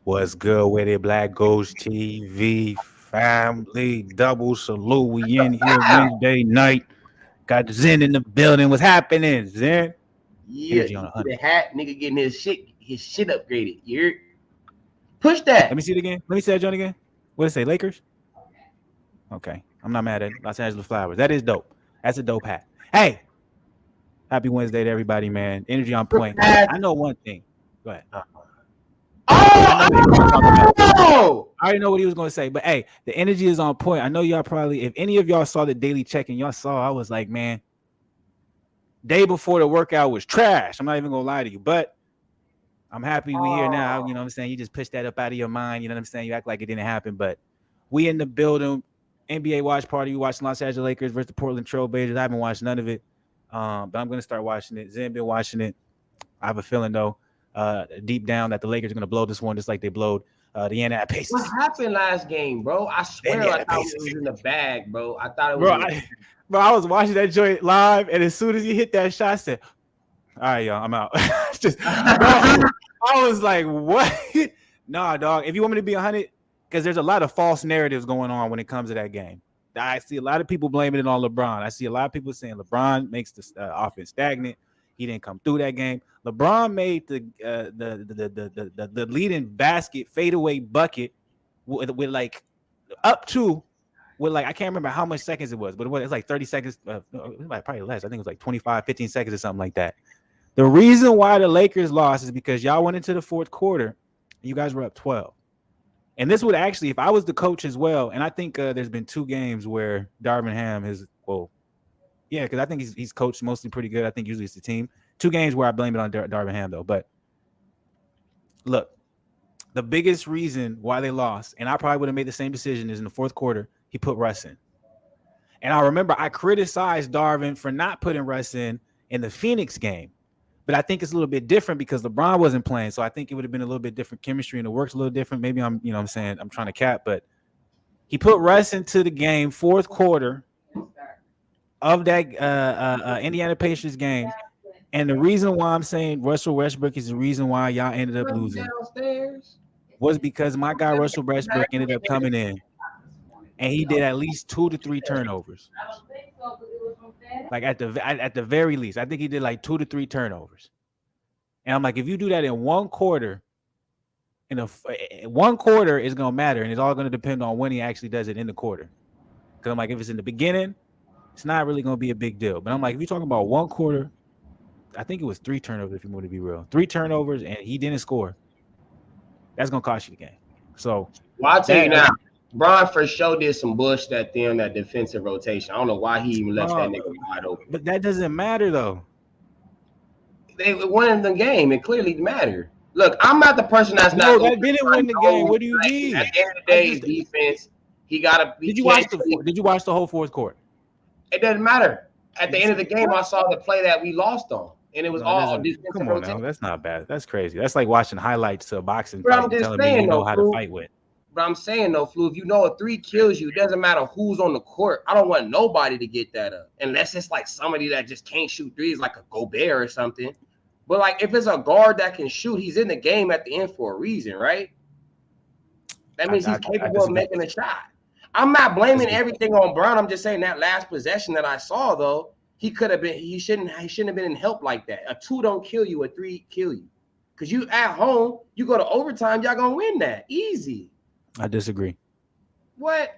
What's good with it, Black Ghost TV family? Double salute. We in here Wednesday night. Got Zen in the building. What's happening, Zen? Yeah, Energy on you see 100. the hat, nigga getting his shit upgraded. You push Let me that. see it again. Let me see that joint again. What did it say? Lakers? Okay. I'm not mad at it. Los Angeles Flowers. That is dope. That's a dope hat. Hey, happy Wednesday to everybody, man. Energy on point. I know one thing. Go ahead. I know what he was talking about. Oh! I already know what he was going to say, but hey, the energy is on point. I know y'all probably, if any of y'all saw the daily check and y'all saw, I was like, man, day before the workout was trash. I'm not even going to lie to you, but I'm happy we here now. You know what I'm saying? You just push that up out of your mind. You know what I'm saying? You act like it didn't happen, but we in the building. NBA watch party. We watching Los Angeles Lakers versus the Portland Trailblazers. I haven't watched none of it, but I'm going to start watching it. Zen been watching it. I have a feeling, though, deep down that the Lakers are going to blow this one just like they blowed the Indiana What Pacers. happened last game, bro? I swear I Indiana thought Pacers. it was in the bag, bro. I thought it was Bro, in the I was watching that joint live, and as soon as he hit that shot, I said, "All right, y'all, I'm out." Just, bro, I was like, "What?" Nah, dog. If you want me to be 100, because there's a lot of false narratives going on when it comes to that game. I see a lot of people blaming it on LeBron. I see a lot of people saying LeBron makes the offense stagnant. He didn't come through that game. LeBron made the leading basket fadeaway bucket with like up to with like I can't remember how much seconds it was, but it was like 30 seconds. It was probably less. I think it was like 25, 15 seconds or something like that. The reason why the Lakers lost is because y'all went into the fourth quarter. You guys were up 12. And this would actually, if I was the coach as well, and I think there's been 2 games where Darvin Ham has, yeah, because I think he's coached mostly pretty good. I think usually it's the team. 2 games where I blame it on Darvin Ham, though. But look, the biggest reason why they lost, and I probably would have made the same decision, is in the fourth quarter, he put Russ in. And I remember I criticized Darvin for not putting Russ in the Phoenix game. But I think it's a little bit different because LeBron wasn't playing. So I think it would have been a little bit different chemistry and it works a little different. Maybe I'm saying I'm trying to cap, but he put Russ into the game, fourth quarter of that Indiana Pacers game. And the reason why I'm saying Russell Westbrook is the reason why y'all ended up losing downstairs. was because my guy Russell Westbrook ended up coming in and he did at least 2 to 3 turnovers. Like at the very least, I think he did like 2 to 3 turnovers. And I'm like, if you do that in one quarter, one quarter is gonna matter, and it's all gonna depend on when he actually does it in the quarter. Because I'm like, if it's in the beginning, it's not really gonna be a big deal. But I'm like, if you're talking about one quarter, I think it was 3 turnovers. If you want to be real, 3 turnovers, and he didn't score. That's gonna cost you the game. So, well, I'll tell you now. Bron for sure did some bullshit at the end of that defensive rotation. I don't know why he even left that nigga wide open. But that doesn't matter though. They won the game. It clearly mattered. Look, I'm not the person that's no, not. That didn't win the game. What do you mean? At the end of the day, defense. He gotta be. Did you watch the whole fourth quarter? It doesn't matter. At the end of the game, I saw the play that we lost on, and it was all defensive. Come on now, that's not bad. That's crazy. That's like watching highlights to a boxing fight and telling me you know how to fight with. But I'm saying though, Flu, if you know a 3 kills you, it doesn't matter who's on the court. I don't want nobody to get that up. Unless it's like somebody that just can't shoot threes, like a Gobert or something. But like if it's a guard that can shoot, he's in the game at the end for a reason, right? That means he's capable of making a shot. I'm not blaming everything on Brown. I'm just saying that last possession that I saw, though, he shouldn't have been in help like that. A 2 don't kill you, a 3 kill you. Because you at home, you go to overtime, y'all gonna win that. Easy. I disagree. What?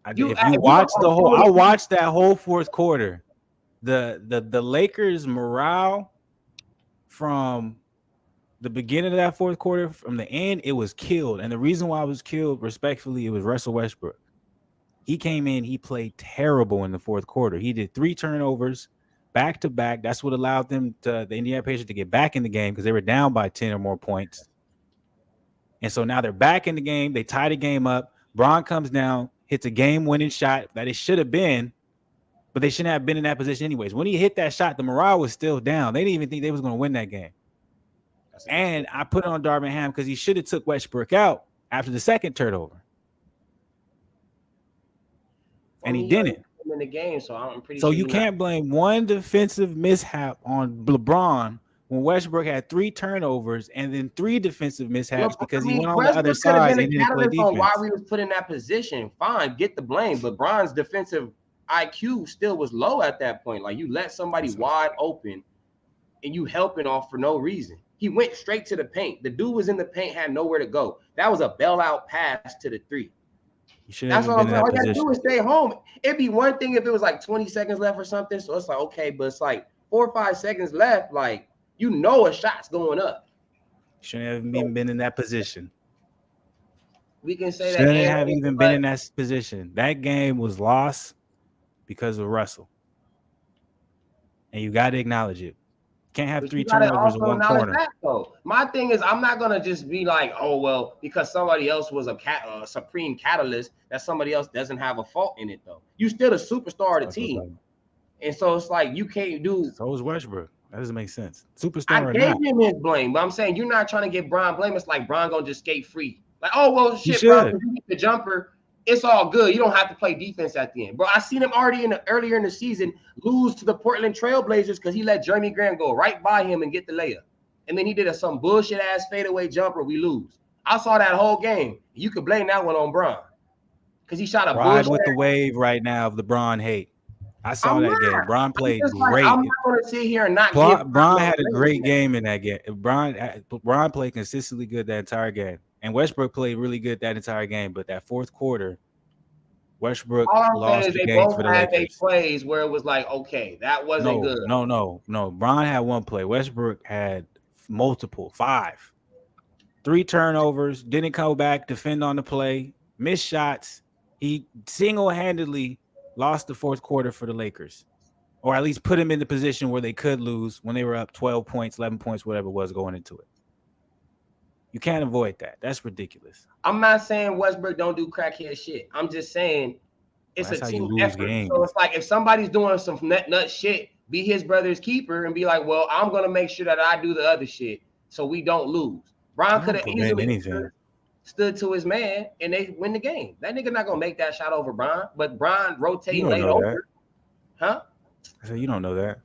I watched that whole fourth quarter. The Lakers' morale from the beginning of that fourth quarter, from the end, it was killed. And the reason why it was killed, respectfully, it was Russell Westbrook. He came in, he played terrible in the fourth quarter. He did 3 turnovers back to back. That's what allowed them the Indiana Pacers to get back in the game because they were down by 10 or more points. And so now they're back in the game. They tie the game up. Bron comes down, hits a game-winning shot that it should have been, but they shouldn't have been in that position anyways. When he hit that shot, the morale was still down. They didn't even think they was going to win that game. And I put it on Darvin Ham because he should have took Westbrook out after the second turnover. And he didn't. In the game, so I'm pretty so sure you can't blame one defensive mishap on LeBron when Westbrook had 3 turnovers and then 3 defensive mishaps because he went on the Westbrook other could have side been and a didn't play catalyst on why defense. we was put in that position. Fine, get the blame, but Bron's defensive IQ still was low at that point. Like you let somebody wide open and you helping off for no reason. He went straight to the paint. The dude was in the paint, had nowhere to go. That was a bailout pass to the 3. You should have been in that All you position. got to do is stay home. It'd be one thing if it was like 20 seconds left or something. So it's like, okay, but it's like 4 or 5 seconds left. Like, you know a shot's going up. Shouldn't have even been in that position. We can say Shouldn't that. have even been in that position. That game was lost because of Russell. And you got to acknowledge it. Can't have 3 turnovers in one corner. That, though. My thing is, I'm not going to just be like, oh, well, because somebody else was a supreme catalyst, that somebody else doesn't have a fault in it, though. You still the superstar of the team. And so it's like you can't do. So is Westbrook. That doesn't make sense. Superstar I gave him his blame, but I'm saying you're not trying to get Bron blame. It's like Bron going to just skate free. Like, oh, well, shit, bro, if you get the jumper, it's all good. You don't have to play defense at the end. Bro, I seen him already earlier in the season lose to the Portland Trailblazers because he let Jeremy Grant go right by him and get the layup. And then he did some bullshit-ass fadeaway jumper. We lose. I saw that whole game. You could blame that one on Bron because he shot a ride with the wave right now of the Bron hate. I saw that game. Bron played great. I'm not going to sit here and not give Bron had a great game in that game. Bron played consistently good that entire game. And Westbrook played really good that entire game. But that fourth quarter, Westbrook lost the game for the Lakers. They plays where it was like, okay, that wasn't good. No. Bron had one play. Westbrook had multiple, 5. 3 turnovers, didn't come back, defend on the play, missed shots. He single-handedly lost the fourth quarter for the Lakers, or at least put them in the position where they could lose when they were up 12 points, 11 points, whatever it was going into it. You can't avoid that. That's ridiculous. I'm not saying Westbrook don't do crackhead shit. I'm just saying it's a team effort. Games. So it's like if somebody's doing some nut shit, be his brother's keeper and be like, well, I'm going to make sure that I do the other shit so we don't lose. Bron could have easily stood to his man and they win the game. That nigga not going to make that shot over Bron, but Bron rotating late over. Huh? I said, you don't know that.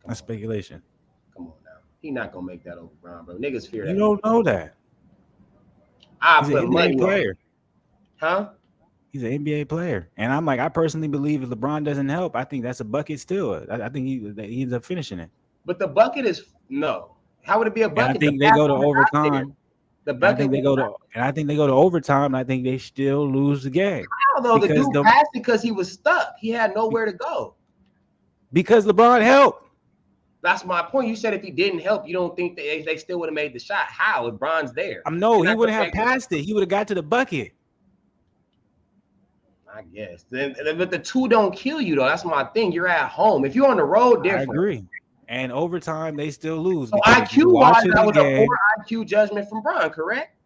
That's speculation. Come on now. He not going to make that over Bron, bro. Niggas fear that. You don't know that. He's an NBA player. Huh? He's an NBA player. And I'm like, I personally believe if LeBron doesn't help, I think that's a bucket still. I think he ends up finishing it. But the bucket is no. How would it be a bucket? And I think they go to overtime. I think they go to overtime, and I think they still lose the game. How though? The dude passed because he was stuck. He had nowhere to go. Because LeBron helped. That's my point. You said if he didn't help, you don't think they still would have made the shot. How? If Bron's there. No, he wouldn't have passed it. He would have got to the bucket. I guess. But the 2 don't kill you, though. That's my thing. You're at home. If you're on the road, different. I agree. And overtime, they still lose. So IQ-wise, that was a poor IQ judgment from Bron, correct?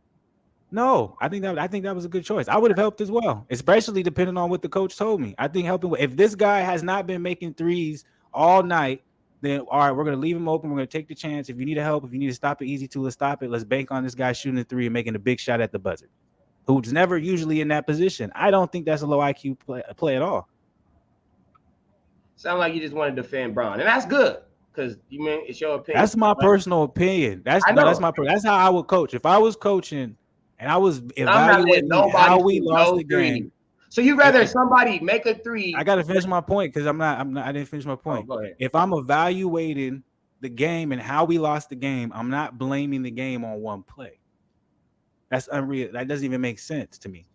No, I think that was a good choice. I would have helped as well, especially depending on what the coach told me. I think helping if this guy has not been making threes all night, then all right, we're gonna leave him open. We're gonna take the chance. If you need help, if you need to stop it easy to, let's stop it. Let's bank on this guy shooting a 3 and making a big shot at the buzzer, who's never usually in that position. I don't think that's a low IQ play at all. Sound like you just want to defend Bron, and that's good because you mean it's your opinion. That's my personal opinion. That's how I would coach if I was coaching and I was evaluating how we lost the game. So you rather somebody make a 3? I got to finish my point because I didn't finish my point. Go ahead. If I'm evaluating the game and how we lost the game, I'm not blaming the game on one play. That's unreal. That doesn't even make sense to me.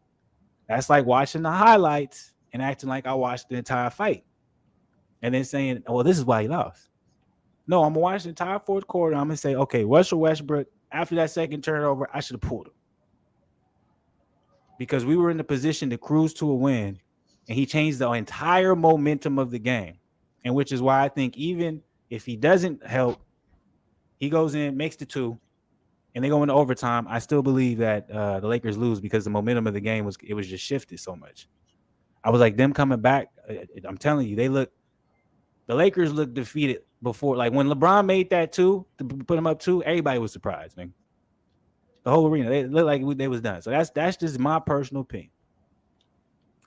That's like watching the highlights and acting like I watched the entire fight and then saying, well, this is why he lost. No, I'm going to watch the entire fourth quarter. I'm going to say, okay, Russell Westbrook, after that second turnover, I should have pulled him. Because we were in the position to cruise to a win, and he changed the entire momentum of the game. And which is why I think even if he doesn't help, he goes in, makes the 2, and they go into overtime. I still believe that the Lakers lose because the momentum of the game was just shifted so much. I was like, them coming back, I'm telling you, the Lakers looked defeated before. Like when LeBron made that 2 to put him up 2, everybody was surprised, man. The whole arena, they looked like they was done. So that's just my personal opinion.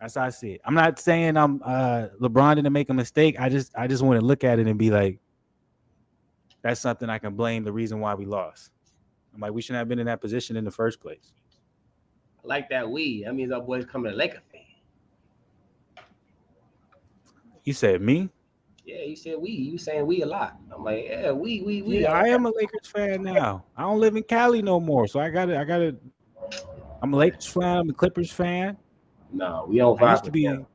That's how I see it. I'm not saying I'm LeBron didn't make a mistake. I just want to look at it and be like, that's something I can blame the reason why we lost. I'm like, we shouldn't have been in that position in the first place. I like that we. That means our boys coming to Laker fan. You said me? Yeah, you said we. You saying we a lot. I'm like, yeah, we. Yeah, I am a Lakers fan now. I don't live in Cali no more, so I gotta. I'm a Lakers fan. I'm a Clippers fan. No, we don't I used rock to with them. be.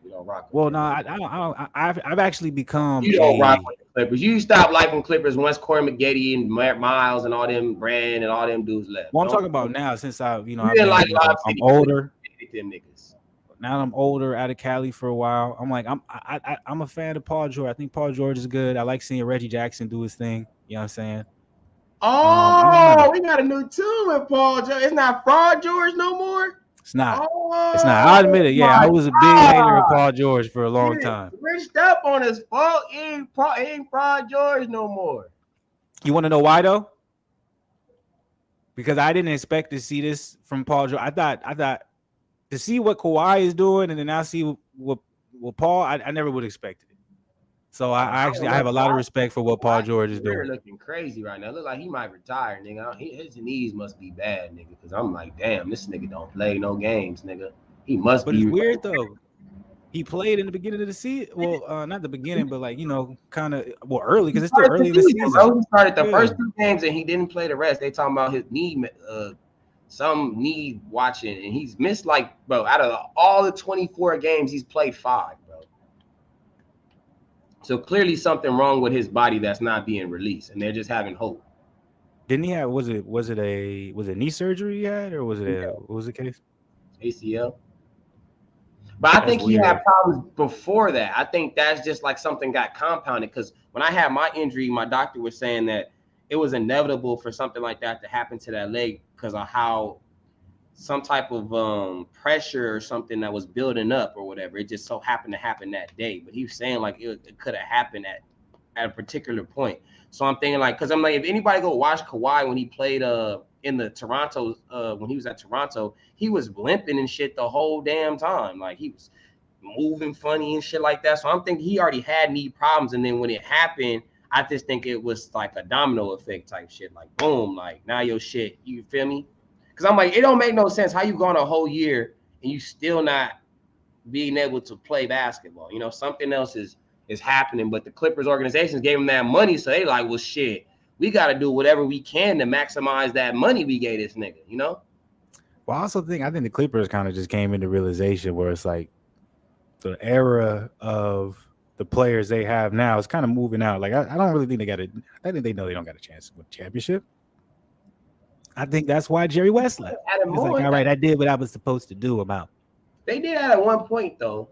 We don't rock with Well, them. no, I've actually become You don't rock a. with the Clippers. You stopped liking Clippers once Corey McGetty and Miles and all them Brand and all them dudes left. Well, I'm Don't, talking about now since you I've didn't been, like Lob I'm City. older. Them niggas. Now I'm older, out of Cali for a while. I'm like, I'm a fan of Paul George. I think Paul George is good. I like seeing Reggie Jackson do his thing. You know what I'm saying? I don't know. We got a new tune with Paul George. It's not Fraud George no more. It's not. Oh, It's not. I'll admit it. Yeah, I was a big hater of Paul George for a long time. Switched up on his fault. He ain't Fraud George no more. You want to know why though? Because I didn't expect to see this from Paul George. I thought to see what Kawhi is doing and then now see what Paul. I never would have expected it. So I have a lot of respect for what Paul George is doing. Looking crazy right now. Look like he might retire, nigga. His knees must be bad, nigga. Because I'm like, damn, this nigga don't play no games, nigga. He must but be. But it's weird though. He played in the beginning of the season. Well, not the beginning, but like kind of early because it's still early in the season. Bro. He started the first 2 games and he didn't play the rest. They talking about his knee, some knee watching, and he's missed like, bro, out of all the 24 games, he's played 5, bro. So clearly something wrong with his body that's not being released, and they're just having hope. Didn't he have? Was it knee surgery he had, or was it what was the case? ACL. But I think he had problems before that. I think that's just like something got compounded because when I had my injury, my doctor was saying that it was inevitable for something like that to happen to that leg because of how some type of pressure or something that was building up or whatever. It just so happened to happen that day. But he was saying like it could have happened at a particular point. So I'm thinking like, because I'm like, if anybody go watch Kawhi when he played in the Toronto, when he was at Toronto, he was limping and shit the whole damn time. Like he was moving funny and shit like that. So I'm thinking he already had knee problems. And then when it happened, I just think it was like a domino effect type shit. Like boom, like now your shit, you feel me? Because I'm like, it don't make no sense how you gone a whole year and you still not being able to play basketball. You know, something else is happening, but the Clippers organizations gave him that money. So they like, well, shit, we got to do whatever we can to maximize that money we gave this nigga, you know? Well, I think the Clippers kind of just came into realization where it's like the era of the players they have now is kind of moving out. Like, I don't really think I think they know they don't got a chance to win a championship. I think that's why Jerry West left. He's like, all right, I did what I was supposed to do. I'm out. They did that at one point, though.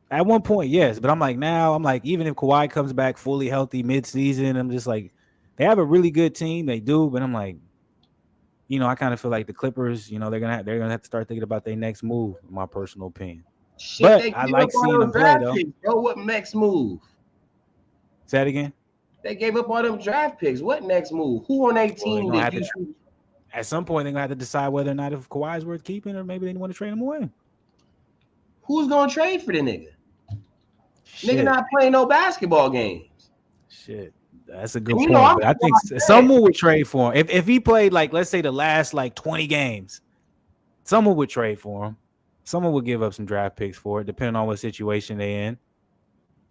At one point, yes. But I'm like, even if Kawhi comes back fully healthy mid-season, I'm just like, they have a really good team. They do. But I'm like, I kind of feel like the Clippers, they're gonna have to start thinking about their next move, in my personal opinion. Shit, but I like seeing them play, though. Bro, what next move? Say that again? They gave up all them draft picks. What next move? Who on 18 at some point, they're going to have to decide whether or not if Kawhi is worth keeping or maybe they want to trade him away. Who's going to trade for the nigga? Shit. Nigga not playing no basketball games. Shit. That's a good point. But I think someone would trade for him. If he played, like, let's say the last, 20 games, someone would trade for him. Someone would give up some draft picks for it, depending on what situation they're in.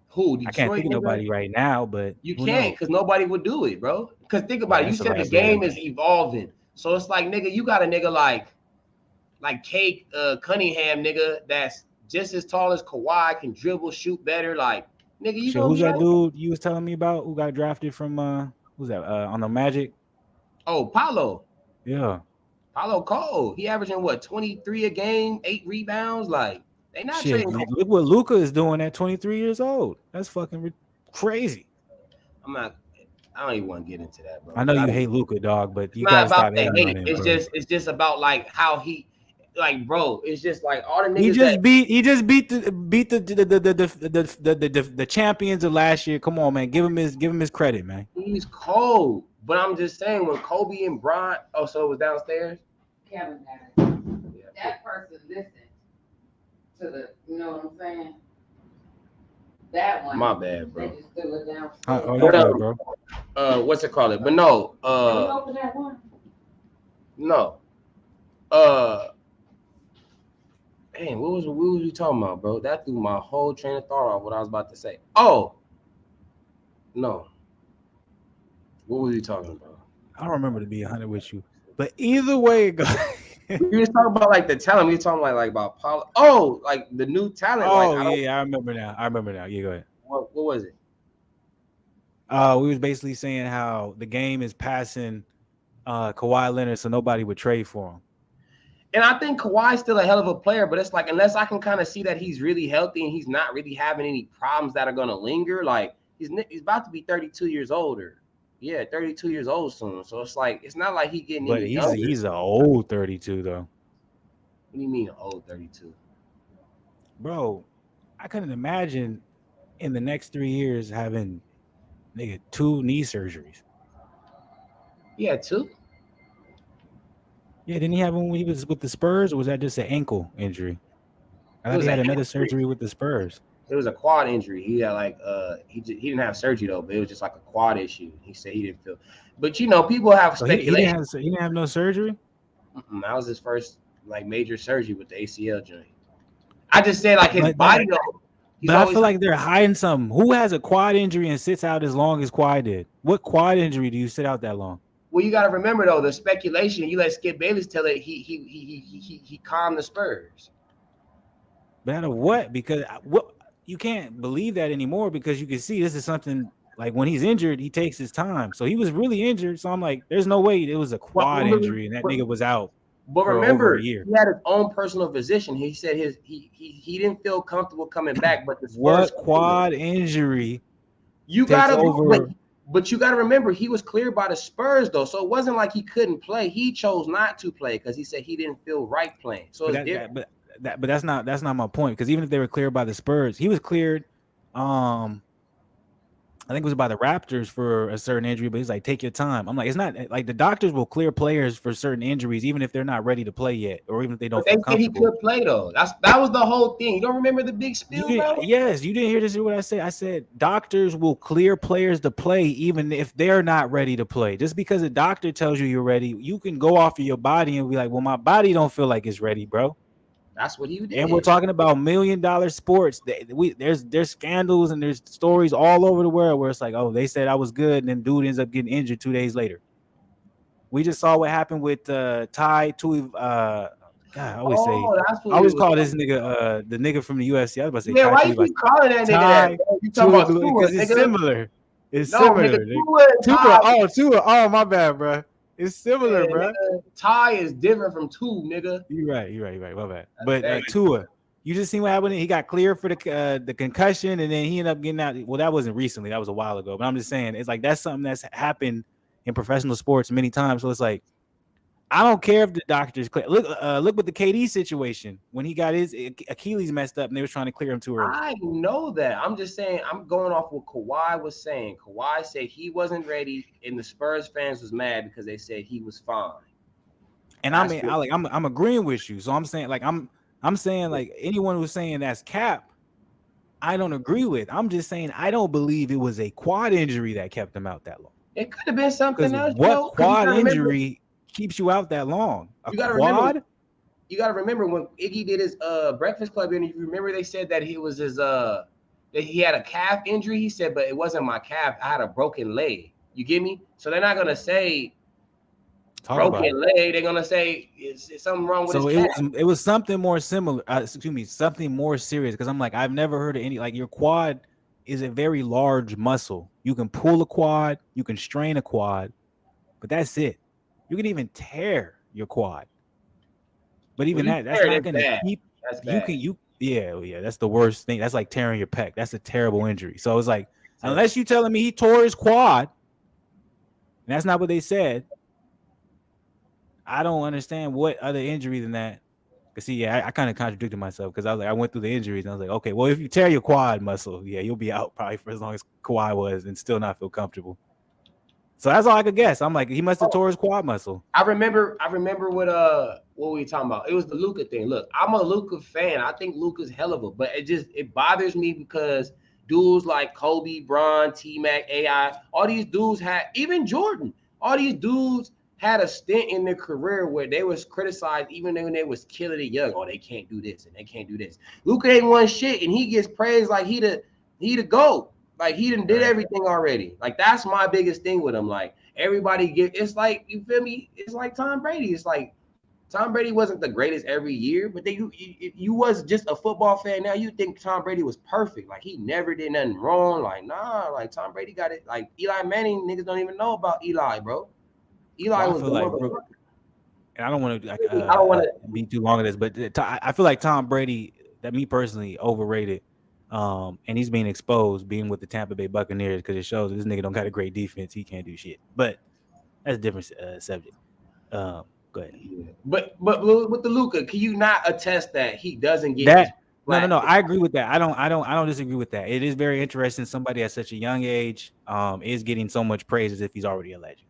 Who? Detroit, I can't think of nobody right now, but you can't because nobody would do it, bro. Because think about it. You said the game is evolving. So it's like, nigga, you got a nigga like Kate Cunningham, nigga, that's just as tall as Kawhi, can dribble, shoot better. Like, nigga, you who's that dude you was telling me about who got drafted from who's that on the Magic? Oh, Paolo. Yeah. Paolo Cole. He averaging what, 23 a game, 8 rebounds. Like, they not trading. Look what Luka is doing at 23 years old. That's fucking crazy. I don't even want to get into that, bro. I know you hate Luka, dog, but you gotta stop hating on him. It's just about like how he, like, bro. It's just like all the niggas. He just beat the champions of last year. Come on, man. Give him his credit, man. He's cold, but I'm just saying when Kobe and Bryant. Oh, so it was downstairs. Kevin got it. That person listened to the. You know what I'm saying? That one. My bad, bro. They just threw it down. Oh, you But, good, bro. What's it called? But no, Can we open that one? no. Dang, what was we talking about, bro? That threw my whole train of thought off what I was about to say. Oh, no. What was he talking about? I don't remember to be 100 with you, but either way it goes. We were talking about like the talent. We were talking like about Paul. Oh, like the new talent. Oh like, yeah, I remember now. Yeah, go ahead. What was it? We was basically saying how the game is passing Kawhi Leonard, so nobody would trade for him. And I think Kawhi's still a hell of a player, but it's like unless I can kind of see that he's really healthy and he's not really having any problems that are gonna linger, like he's about to be 32 years older. Yeah, 32 years old soon. So it's like it's not like he's getting But any younger. he's an old 32 though. What do you mean old 32? Bro, I couldn't imagine in the next 3 years having 2 knee surgeries. Yeah, 2. Yeah, didn't he have one when he was with the Spurs, or was that just an ankle injury? I thought he had another surgery with the Spurs. It was a quad injury. He had like he didn't have surgery though, but it was just like a quad issue. He said he didn't feel. But you know, people have speculation. He didn't have no surgery. That was his first like major surgery with the ACL joint. I just said like his body though. But I feel like they're hiding something. Who has a quad injury and sits out as long as Kawhi did? What quad injury do you sit out that long? Well, you got to remember though, the speculation. You let Skip Bayless tell it. He calmed the Spurs. But out of what? Because what you can't believe that anymore because you can see this is something like when he's injured, he takes his time. So he was really injured. So I'm like, there's no way it was a quad injury and that nigga was out. But remember, he had his own personal physician. He said he didn't feel comfortable coming back. But the Spurs what quad injury? You gotta but you gotta remember he was cleared by the Spurs though, so it wasn't like he couldn't play. He chose not to play because he said he didn't feel right playing. So but that's not my point because even if they were cleared by the Spurs, he was cleared. I think it was by the Raptors for a certain injury, but he's like, take your time. I'm like, it's not like the doctors will clear players for certain injuries, even if they're not ready to play yet, or even if they don't. But they said he could play though. That was the whole thing. You don't remember the big spill? Yes, you didn't hear this. Is what I said. I said doctors will clear players to play even if they're not ready to play. Just because a doctor tells you you're ready, you can go off of your body and be like, well, my body don't feel like it's ready, bro. That's what he did. And we're talking about $1 million sports. There's scandals and there's stories all over the world where it's like, oh, they said I was good, and then dude ends up getting injured 2 days later. We just saw what happened with Ty Tui. God, I always call this nigga the nigga from the UFC. I was about to say, why you keep calling that nigga that? You talking about because it's similar. It's similar. Tua. Oh, my bad, bro. It's similar, bro. Ty is different from Tua, nigga. You're right. My bad. But Tua, you just seen what happened. He got cleared for the concussion, and then he ended up getting out. Well, that wasn't recently. That was a while ago. But I'm just saying, it's like that's something that's happened in professional sports many times. So it's like, I don't care if the doctors clear. Look with the KD situation when he got his Achilles messed up and they were trying to clear him too early. I know that. I'm just saying. I'm going off what Kawhi was saying. Kawhi said he wasn't ready, and the Spurs fans was mad because they said he was fine. And I'm agreeing with you. So I'm saying I'm saying like anyone who's saying that's cap, I don't agree with. I'm just saying I don't believe it was a quad injury that kept him out that long. It could have been something else. What quad injury keeps you out that long? You gotta remember when Iggy did his Breakfast Club interview. Remember they said that he was his that he had a calf injury. He said, but it wasn't my calf. I had a broken leg. You get me? So they're not gonna say broken leg. They're gonna say is something wrong with his calf. It was something more similar. Something more serious. Because I'm like, I've never heard of any like your quad is a very large muscle. You can pull a quad, you can strain a quad, but that's it. You can even tear your quad. But even that's not going to keep yeah, that's the worst thing. That's like tearing your pec. That's a terrible injury. So it's like, unless you telling me he tore his quad, and that's not what they said, I don't understand what other injury than that. Cause see, I kind of contradicted myself because I was like, I went through the injuries and I was like, okay, well, if you tear your quad muscle, yeah, you'll be out probably for as long as Kawhi was and still not feel comfortable. So that's all I could guess. I'm like, he must have tore his quad muscle. I remember what were we talking about? It was the Luka thing. Look, I'm a Luka fan. I think Luka's hell of a, but it bothers me because dudes like Kobe, Bron, T-Mac, AI, all these dudes had, even Jordan, all these dudes had a stint in their career where they was criticized even when they was killing it young. Oh, they can't do this and they can't do this. Luka ain't won shit and he gets praised like he the GOAT. Like he done did everything already. Like that's my biggest thing with him. Like everybody it's like, you feel me? It's like Tom Brady. It's like Tom Brady wasn't the greatest every year, but then you was just a football fan. Now you think Tom Brady was perfect. Like he never did nothing wrong. Like, nah, like Tom Brady got it. Like Eli Manning, niggas don't even know about Eli, bro. Eli was the one. Bro, and I don't want to be too long of this, but I feel like Tom Brady, that me personally, overrated. And he's being exposed being with the Tampa Bay Buccaneers because it shows that this nigga don't got a great defense. He can't do shit. But that's a different subject. Go ahead. Yeah. But with the Luka, can you not attest that he doesn't get that? No. I agree with that. I don't disagree with that. It is very interesting. Somebody at such a young age is getting so much praise as if he's already a legend.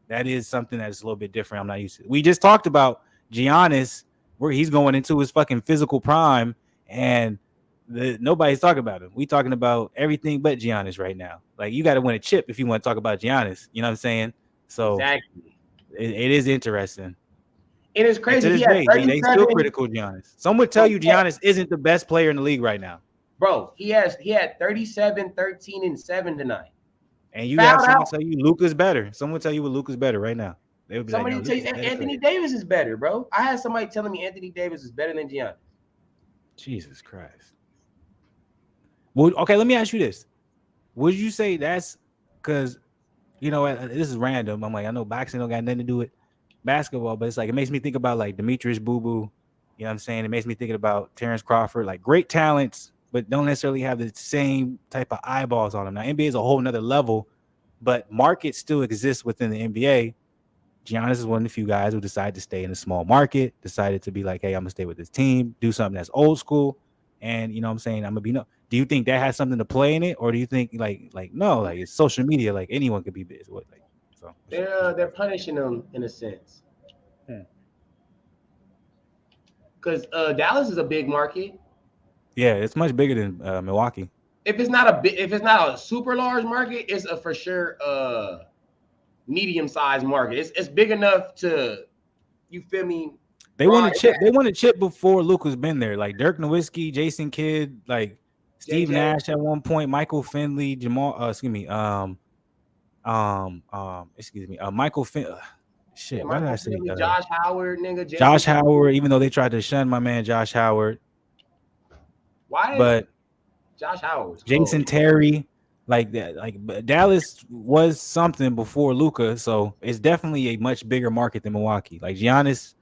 That is something that's a little bit different. I'm not used to. We just talked about Giannis, where he's going into his fucking physical prime, and nobody's talking about him. We talking about everything but Giannis right now. Like you got to win a chip if you want to talk about Giannis. You know what I'm saying? So exactly, it is interesting. It is crazy. They still critical Giannis. Some would tell you Giannis isn't the best player in the league right now. Bro, he had 37, 13, and 7 tonight. And you have someone tell you Luka's better. Someone tell you what Luka's better right now. They would be somebody like, tell you Anthony Davis is better, bro. I had somebody telling me Anthony Davis is better than Giannis. Jesus Christ. Well, okay, let me ask you this. Would you say that's because, you know, this is random. I'm like, I know boxing don't got nothing to do with basketball, but it's like it makes me think about like Demetrius Boo Boo. You know what I'm saying? It makes me think about Terrence Crawford, like great talents, but don't necessarily have the same type of eyeballs on them. Now, NBA is a whole nother level, but markets still exist within the NBA. Giannis is one of the few guys who decided to stay in a small market, decided to be like, hey, I'm gonna stay with this team, do something that's old school, and you know what I'm saying, I'm gonna be no. Do you think that has something to play in it, or do you think like no, like it's social media, like anyone could be big? Like, so they're punishing them in a sense. Because Dallas is a big market. Yeah, it's much bigger than Milwaukee. If it's not a super large market, it's a for sure medium-sized market. It's big enough to, you feel me? They won a chip. They won a chip before Luka's been there. Like Dirk Nowitzki, Jason Kidd, like Steve Nash at one point, Michael Finley, Michael Finley. Shit, why did I say Josh Howard, nigga? Josh Howard, even though they tried to shun my man Josh Howard. Why? But Josh Howard, Jason Terry, like that, like Dallas was something before Luka, so it's definitely a much bigger market than Milwaukee. Like Giannis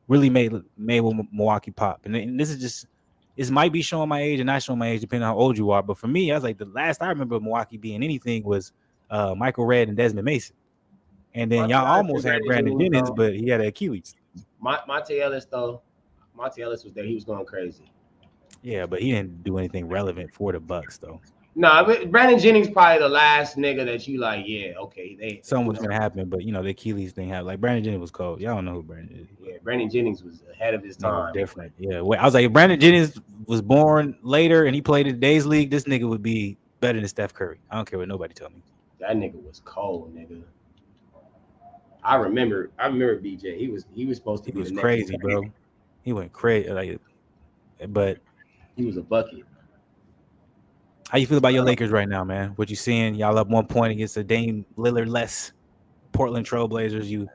really made Milwaukee pop, and this might be showing my age and not showing my age depending on how old you are. But for me, I was like the last I remember Milwaukee being anything was Michael Redd and Desmond Mason. And then y'all almost had Brandon Jennings, but he had an Achilles. Monte Ellis was there. He was going crazy. Yeah, but he didn't do anything relevant for the Bucks, though. No, but Brandon Jennings probably the last nigga that you like. Yeah, okay, something was gonna happen, but you know the Achilles thing happened. Like Brandon Jennings was cold. Y'all don't know who Brandon is. Yeah, Brandon Jennings was ahead of his time. Different. Yeah, I was like, if Brandon Jennings was born later and he played in the Days League, this nigga would be better than Steph Curry. I don't care what nobody tell me. That nigga was cold, nigga. I remember BJ. He was supposed to be. He was crazy, bro. He went crazy, like, but he was a bucket. How you feel about your Lakers right now, man? What you seeing? Y'all up 1 point against the Dame Lillard-less Portland Trailblazers. You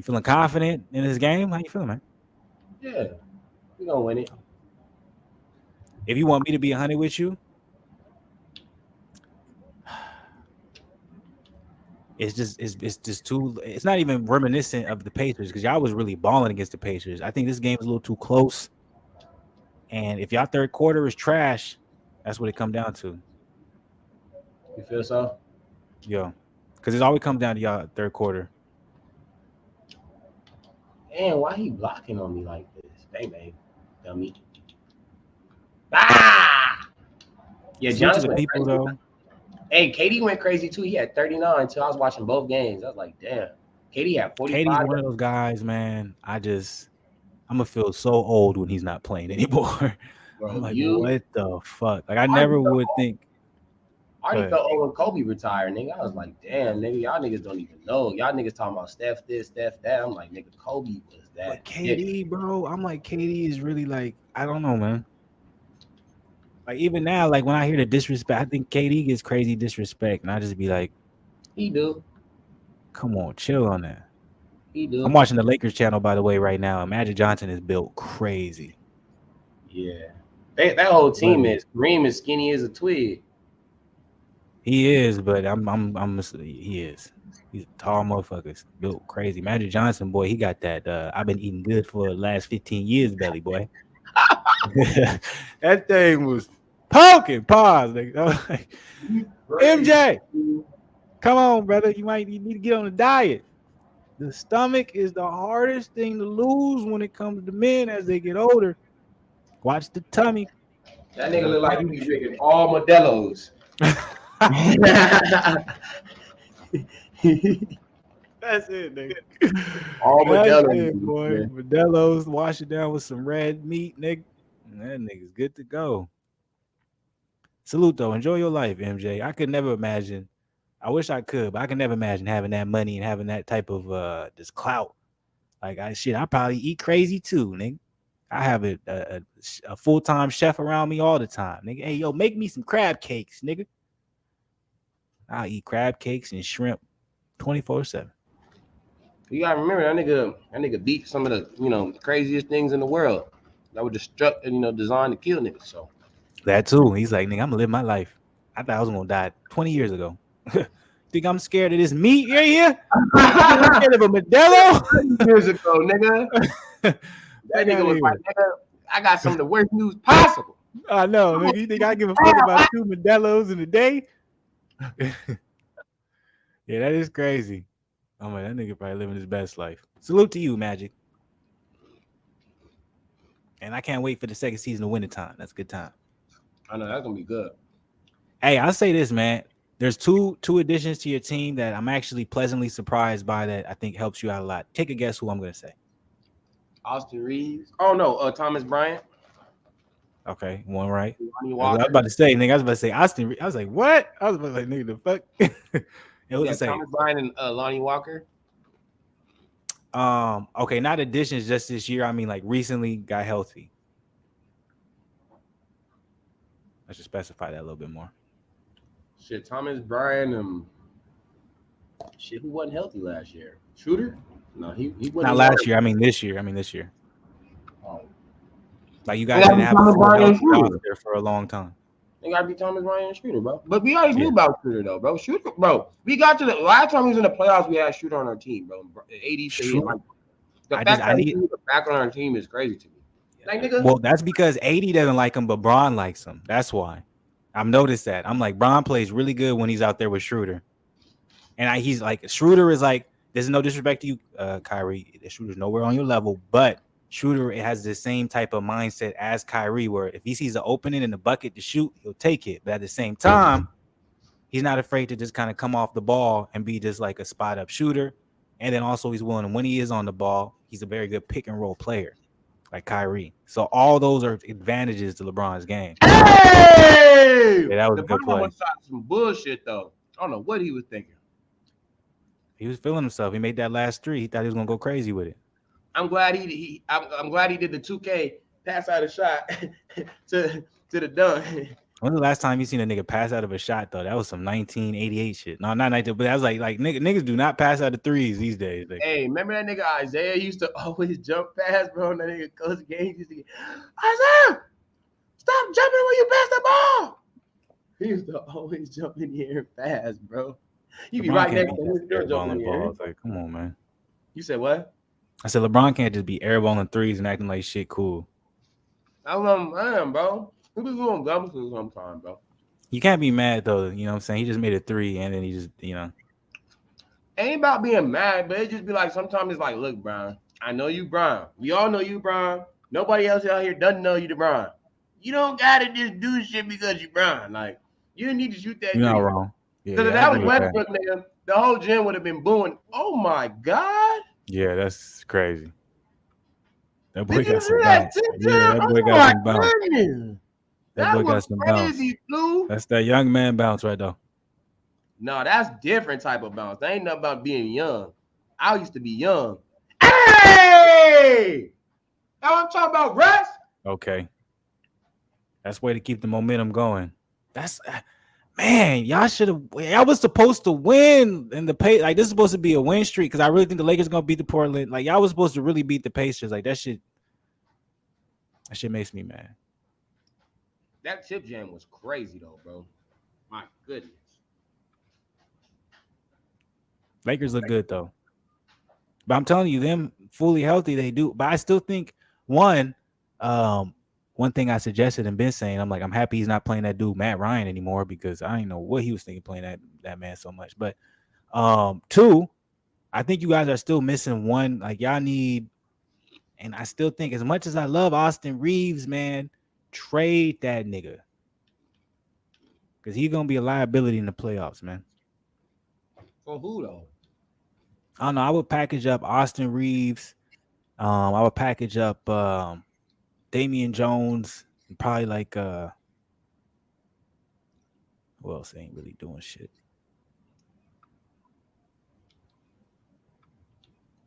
feeling confident in this game? How you feeling, man? Yeah, we gonna win it. If you want me to be 100 with you, it's just too. It's not even reminiscent of the Pacers because y'all was really balling against the Pacers. I think this game is a little too close, and if y'all third quarter is trash, that's what it come down to. You feel so? Yeah, because it always comes down to y'all third quarter. Man, why he blocking on me like this? Bang, dummy. Ah! Yeah, Johnson went people crazy. Though. Hey, KD went crazy too. He had 39 until I was watching both games. I was like, damn. KD had 45. KD's one of those guys, man. I'm gonna feel so old when he's not playing anymore. Bro, I'm like, what the fuck? Like, I I never know. would think. I already But felt when Kobe retired, nigga. I was like, damn, nigga, y'all niggas don't even know. Y'all niggas talking about Steph this, Steph that. I'm like, nigga, Kobe was that. KD, bro, I'm like, KD is really like, I don't know, man. Like even now, like when I hear the disrespect, I think KD gets crazy disrespect, and I just be like, He do. come on, chill on that. He do. I'm watching the Lakers channel, by the way, right now. Magic Johnson is built crazy. Yeah. That whole team is Kareem is skinny as a twig. He is, but he is. He's a tall motherfucker, built crazy. Magic Johnson, boy, he got that. I've been eating good for the last 15 years, belly boy. That thing was poking. Pause. Like, MJ, come on, brother. You need to get on a diet. The stomach is the hardest thing to lose when it comes to men as they get older. Watch the tummy. That nigga look like he be drinking all Modelo's. That's it, nigga. All That's Modelo's, it, boy. man. Modelo's, wash it down with some red meat, nigga. And that nigga's good to go. Salute, though. Enjoy your life, MJ. I could never imagine. I wish I could, but I can never imagine having that money and having that type of this clout. Like I probably eat crazy too, nigga. I have a full-time chef around me all the time, nigga. Hey, yo, make me some crab cakes, nigga. I'll eat crab cakes and shrimp 24/7. You gotta remember that nigga beat some of the craziest things in the world that were destruct and designed to kill niggas. So that too. He's like, nigga, I'm gonna live my life. I thought I was gonna die 20 years ago. Think I'm scared of this meat right here? I'm scared of a Modelo? years ago, nigga. That nigga was like, nigga, I got some of the worst news possible. I know, nigga. You think I give a fuck about 2 Modelos in a day? Yeah, that is crazy. Oh my, that nigga probably living his best life. Salute to you, Magic. And I can't wait for the second season of Wintertime. That's a good time. I know that's gonna be good. Hey, I'll say this, man. There's two additions to your team that I'm actually pleasantly surprised by that I think helps you out a lot. Take a guess who I'm gonna say. Austin Reeves. Oh no, Thomas Bryant. Okay, one right. Lonnie I Walker. was about to say, nigga. I was about to say Austin Reeves. I was like, what? I was about to like, nigga, the fuck. It was the Thomas Bryant and Lonnie Walker. Okay, not additions just this year. I mean, like recently got healthy. I should specify that a little bit more. Shit, Thomas Bryant. Shit, who wasn't healthy last year? Shooter? No, he wasn't. Not last year. I mean this year. Oh. Like you guys didn't have a full healthy roster for a long time. It gotta be Thomas Bryant and Shooter, bro. But we already knew about Shooter though, bro. Shooter, bro. We got to the last time he was in the playoffs. We had Shooter on our team, bro. AD said like the fact that he's back on our team is crazy to me. Like, nigga. Well, that's because AD doesn't like him, but Bron likes him. That's why. I've noticed that. I'm like, Bron plays really good when he's out there with Schroeder. And he's like, Schroeder is like, there's no disrespect to you, Kyrie. Schroeder's nowhere on your level, but Schroeder has the same type of mindset as Kyrie, where if he sees an opening in the bucket to shoot, he'll take it. But at the same time, he's not afraid to just kind of come off the ball and be just like a spot up shooter. And then also he's willing, when he is on the ball, he's a very good pick and roll player, like Kyrie. So all those are advantages to LeBron's game. Hey! Yeah, that was a good play. Some bullshit though. I don't know what he was thinking. He was feeling himself. He made that last three. He thought he was gonna go crazy with it. I'm glad I'm glad he did the 2K pass out a shot to the dunk. When's the last time you seen a nigga pass out of a shot though? That was some 1988 shit. No, not 19, but that was like niggas do not pass out of threes these days. Like, hey, remember that nigga Isaiah used to always jump past, bro? And that nigga Coach Gaines used to get, Isaiah, stop jumping when you pass the ball. He used to always jump in the air and pass, bro. You be right next to his girl jumping in the air. Like, come on, man. You said what? I said LeBron can't just be airballing threes and acting like shit cool. I am, bro. He be doing dumb things sometimes, bro. You can't be mad though. You know what I'm saying? He just made a three and then he just, Ain't about being mad, but it just be like sometimes it's like, look, Brian, I know you, Brian. We all know you, Brian. Nobody else out here doesn't know you, the Brian. You don't gotta just do shit because you Brian. Like, you didn't need to shoot that. You're not wrong. Because if that was Westbrook, nigga, the whole gym would have been booing. Oh my God. Yeah, that's crazy. That boy Did you got see some that bounce. Yeah, TikTok? that Oh boy got my some bounce. goodness. That That boy got was some bounce. crazy, Flu. That's that young man bounce right there. No, that's different type of bounce. That ain't nothing about being young. I used to be young. Hey! Now I'm talking about Russ. Okay. That's way to keep the momentum going. That's man, y'all should have. Y'all was supposed to win in the pace. Like this is supposed to be a win streak because I really think the Lakers gonna beat the Portland. Like y'all was supposed to really beat the Pacers. Like that shit makes me mad. That tip jam was crazy though, bro. My goodness. Lakers look good though. But I'm telling you, them fully healthy, they do. But I still think one thing I suggested and been saying, I'm like, I'm happy he's not playing that dude Matt Ryan anymore because I didn't know what he was thinking playing that man so much. But two, I think you guys are still missing one. Like y'all need, and I still think as much as I love Austin Reeves, man, trade that nigga because he's gonna be a liability in the playoffs, man. For who though? I don't know. I would package up Austin Reeves. I would package up Damian Jones and probably like who else ain't really doing shit.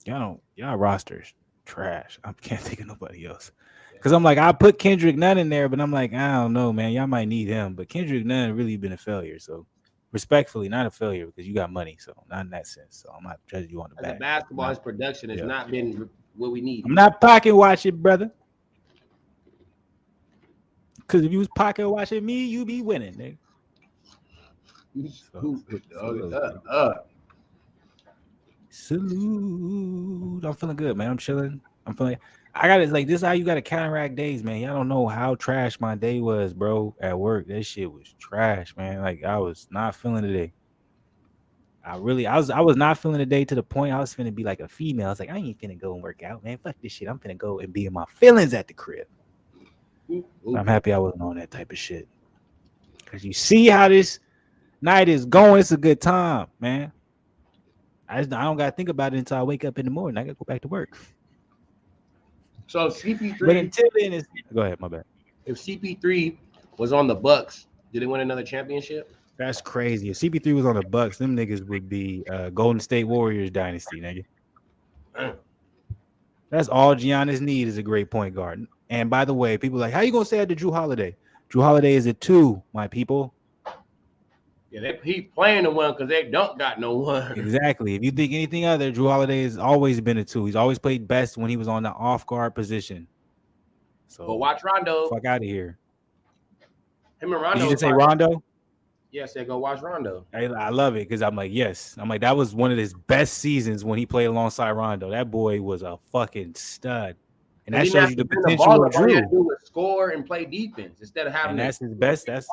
Y'all rosters trash. I can't think of nobody else. Cause I'm like, I put Kendrick Nunn in there, but I'm like, I don't know, man. Y'all might need him, but Kendrick Nunn really been a failure. So respectfully, not a failure because you got money. So not in that sense. So I'm not judging you on the As a back. basketball, his production has not been what we need. I'm not pocket watching, brother. Cause if you was pocket watching me, you be winning, nigga. You So, stupid, salute, dog. Salute. I'm feeling good, man. I'm chilling. I'm feeling. I got it. Like this is how you got to counteract days, man. Y'all don't know how trash my day was, bro. At work, that shit was trash, man. Like I was not feeling the day. I was not feeling the day to the point I was finna be like a female. I was like, I ain't finna go and work out, man. Fuck this shit. I'm finna go and be in my feelings at the crib. I'm happy I wasn't on that type of shit. Cause you see how this night is going. It's a good time, man. I don't gotta think about it until I wake up in the morning. I gotta go back to work. So CP3. But until then, go ahead. My bad. If CP3 was on the Bucks, did they win another championship? That's crazy. If CP3 was on the Bucks, them niggas would be Golden State Warriors dynasty, nigga. That's all Giannis needs is a great point guard. And by the way, people are like, how you gonna say that to Drew Holiday? Drew Holiday is a 2, my people. Yeah, he playing the one because they don't got no one. Exactly. If you think anything other, Drew Holiday has always been a 2. He's always played best when he was on the off guard position. So but watch Rondo. Fuck out of here. Him and Rondo. Did you just say Rondo? Yeah, I said go watch Rondo. I love it because I'm like, yes. I'm like, that was one of his best seasons when he played alongside Rondo. That boy was a fucking stud. And that shows you the potential of Drew. All he had to do was score and play defense instead of having. And that's his best. That's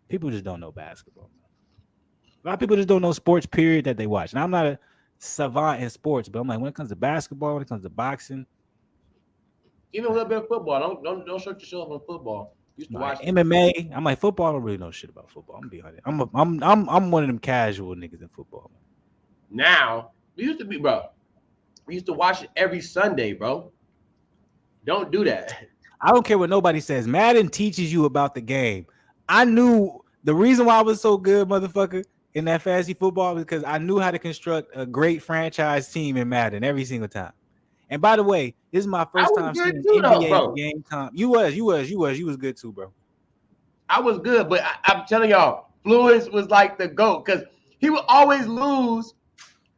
People just don't know basketball. A lot of people just don't know sports, period, that they watch. And I'm not a savant in sports, but I'm like, when it comes to basketball, when it comes to boxing, even a little bit of football. Don't shut yourself on football. Used to watch MMA. I'm like, football. I don't really know shit about football. I'm gonna be honest. I'm one of them casual niggas in football. Now we used to be, bro. We used to watch it every Sunday, bro. Don't do that. I don't care what nobody says. Madden teaches you about the game. I knew the reason why I was so good, motherfucker, in that fantasy football was because I knew how to construct a great franchise team in Madden every single time. And by the way, this is my first time seeing NBA game time. You was good too, bro. I was good, but I'm telling y'all, Fluence was like the GOAT because he would always lose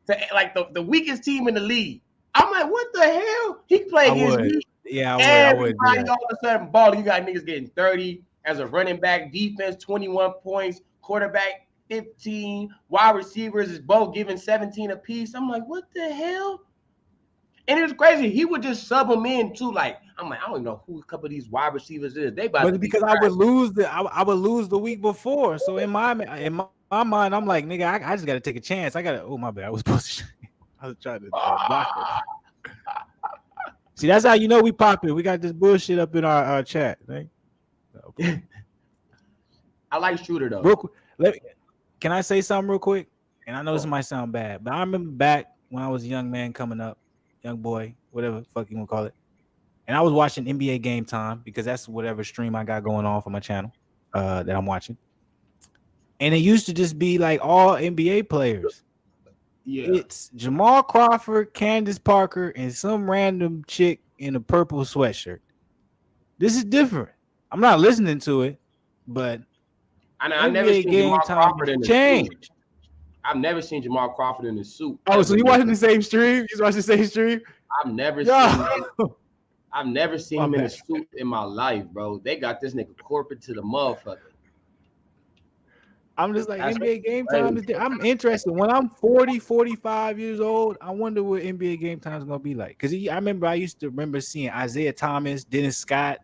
to like the weakest team in the league. I'm like, what the hell? He played against me. Yeah, I would. Everybody all of a sudden balling. You got niggas getting 30 as a running back, defense 21 points, quarterback 15, wide receivers is both giving 17 apiece. I'm like, what the hell? And it was crazy. He would just sub them in too. Like, I'm like, I don't even know who a couple of these wide receivers is. They about to because I would lose the week before. So in my mind, I'm like, nigga, I just gotta take a chance. Oh my bad. I was trying to block it. See, that's how you know we popping. We got this bullshit up in our chat, right? I like Shooter though. Can I say something real quick? And I know this might sound bad, but I remember back when I was a young man coming up, young boy, whatever the fuck you want to call it. And I was watching NBA Game Time because that's whatever stream I got going on for my channel that I'm watching. And it used to just be like all NBA players. Yeah. It's Jamal Crawford, Candace Parker, and some random chick in a purple sweatshirt. This is different. I'm not listening to it, but I never seen Jamal Crawford in a suit. I've never seen Jamal Crawford in a suit. Oh, so you watching the same stream? You watching the same stream? I've never seen him in a suit in my life, bro. They got this nigga corporate to the motherfucker. I'm just like, NBA Game Time is there. I'm interested. When I'm 40, 45 years old, I wonder what NBA Game Time is going to be like. Because I used to remember seeing Isaiah Thomas, Dennis Scott,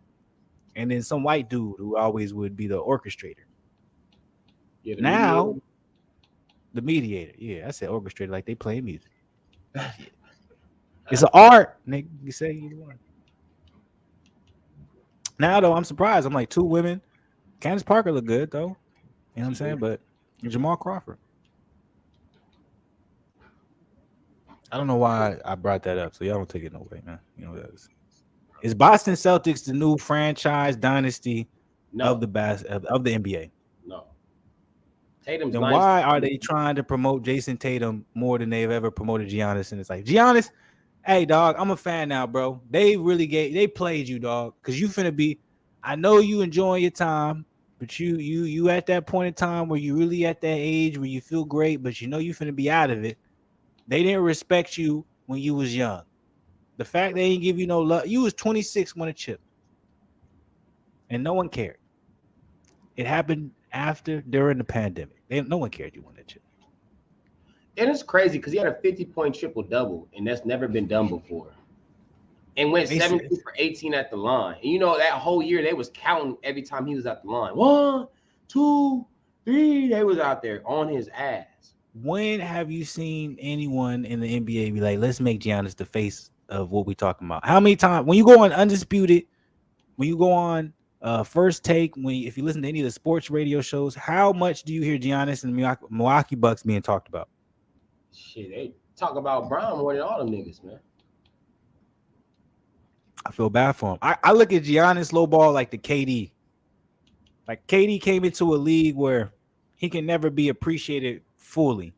and then some white dude who always would be the orchestrator. Yeah, the mediator. Yeah, I said orchestrator like they play music. It's an art, nigga. You say you want. Now, though, I'm surprised. I'm like, 2 women. Candace Parker look good, though. You know what I'm saying? But Jamal Crawford. I don't know why I brought that up, so y'all don't take it no way, man. You know what that is. Is Boston Celtics the new franchise dynasty of the NBA? No. Tatum's then why are they trying to promote Jason Tatum more than they've ever promoted Giannis? And it's like, Giannis, hey, dog, I'm a fan now, bro. They played you, dog, because you finna be. I know you enjoying your time. But you at that point in time where you really at that age where you feel great, but you know you finna be out of it. They didn't respect you when you was young. The fact they didn't give you no love. You was 26 when a chip. And no one cared. It happened during the pandemic. No one cared you won that chip. And it's crazy because he had a 50-point triple-double, and that's never been done before. And went 17 for 18 at the line. And you know, that whole year they was counting every time he was at the line. 1, 2, 3. They was out there on his ass. When have you seen anyone in the NBA be like, let's make Giannis the face of what we talking about? How many times when you go on Undisputed, when you go on First Take, if you listen to any of the sports radio shows, how much do you hear Giannis and the Milwaukee Bucks being talked about? Shit, they talk about Brown more than all them niggas, man. I feel bad for him. I look at Giannis low ball like the KD. Like KD came into a league where he can never be appreciated fully.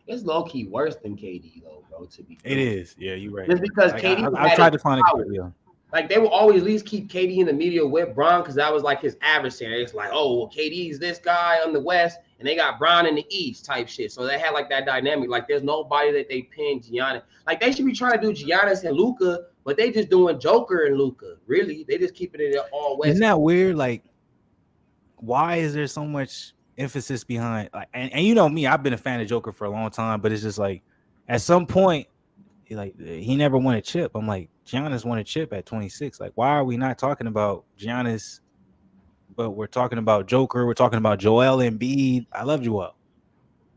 It's low key worse than KD though, bro. To be it is, yeah, you're right. Just because KD, I tried to find a video. Like they will always at least keep KD in the media with Bron because that was like his adversary. It's like, oh, well, KD's this guy on the West, and they got Bron in the East type shit. So they had like that dynamic. Like there's nobody that they pin Giannis. Like they should be trying to do Giannis and Luka, but they just doing Joker and Luka. Really, they just keeping it all West. Isn't that weird? Like, why is there so much emphasis behind? Like, and you know me, I've been a fan of Joker for a long time, but it's just like at some point, he never won a chip. I'm like, Giannis won a chip at 26. Like, why are we not talking about Giannis? But we're talking about Joker. We're talking about Joel Embiid. I love Joel.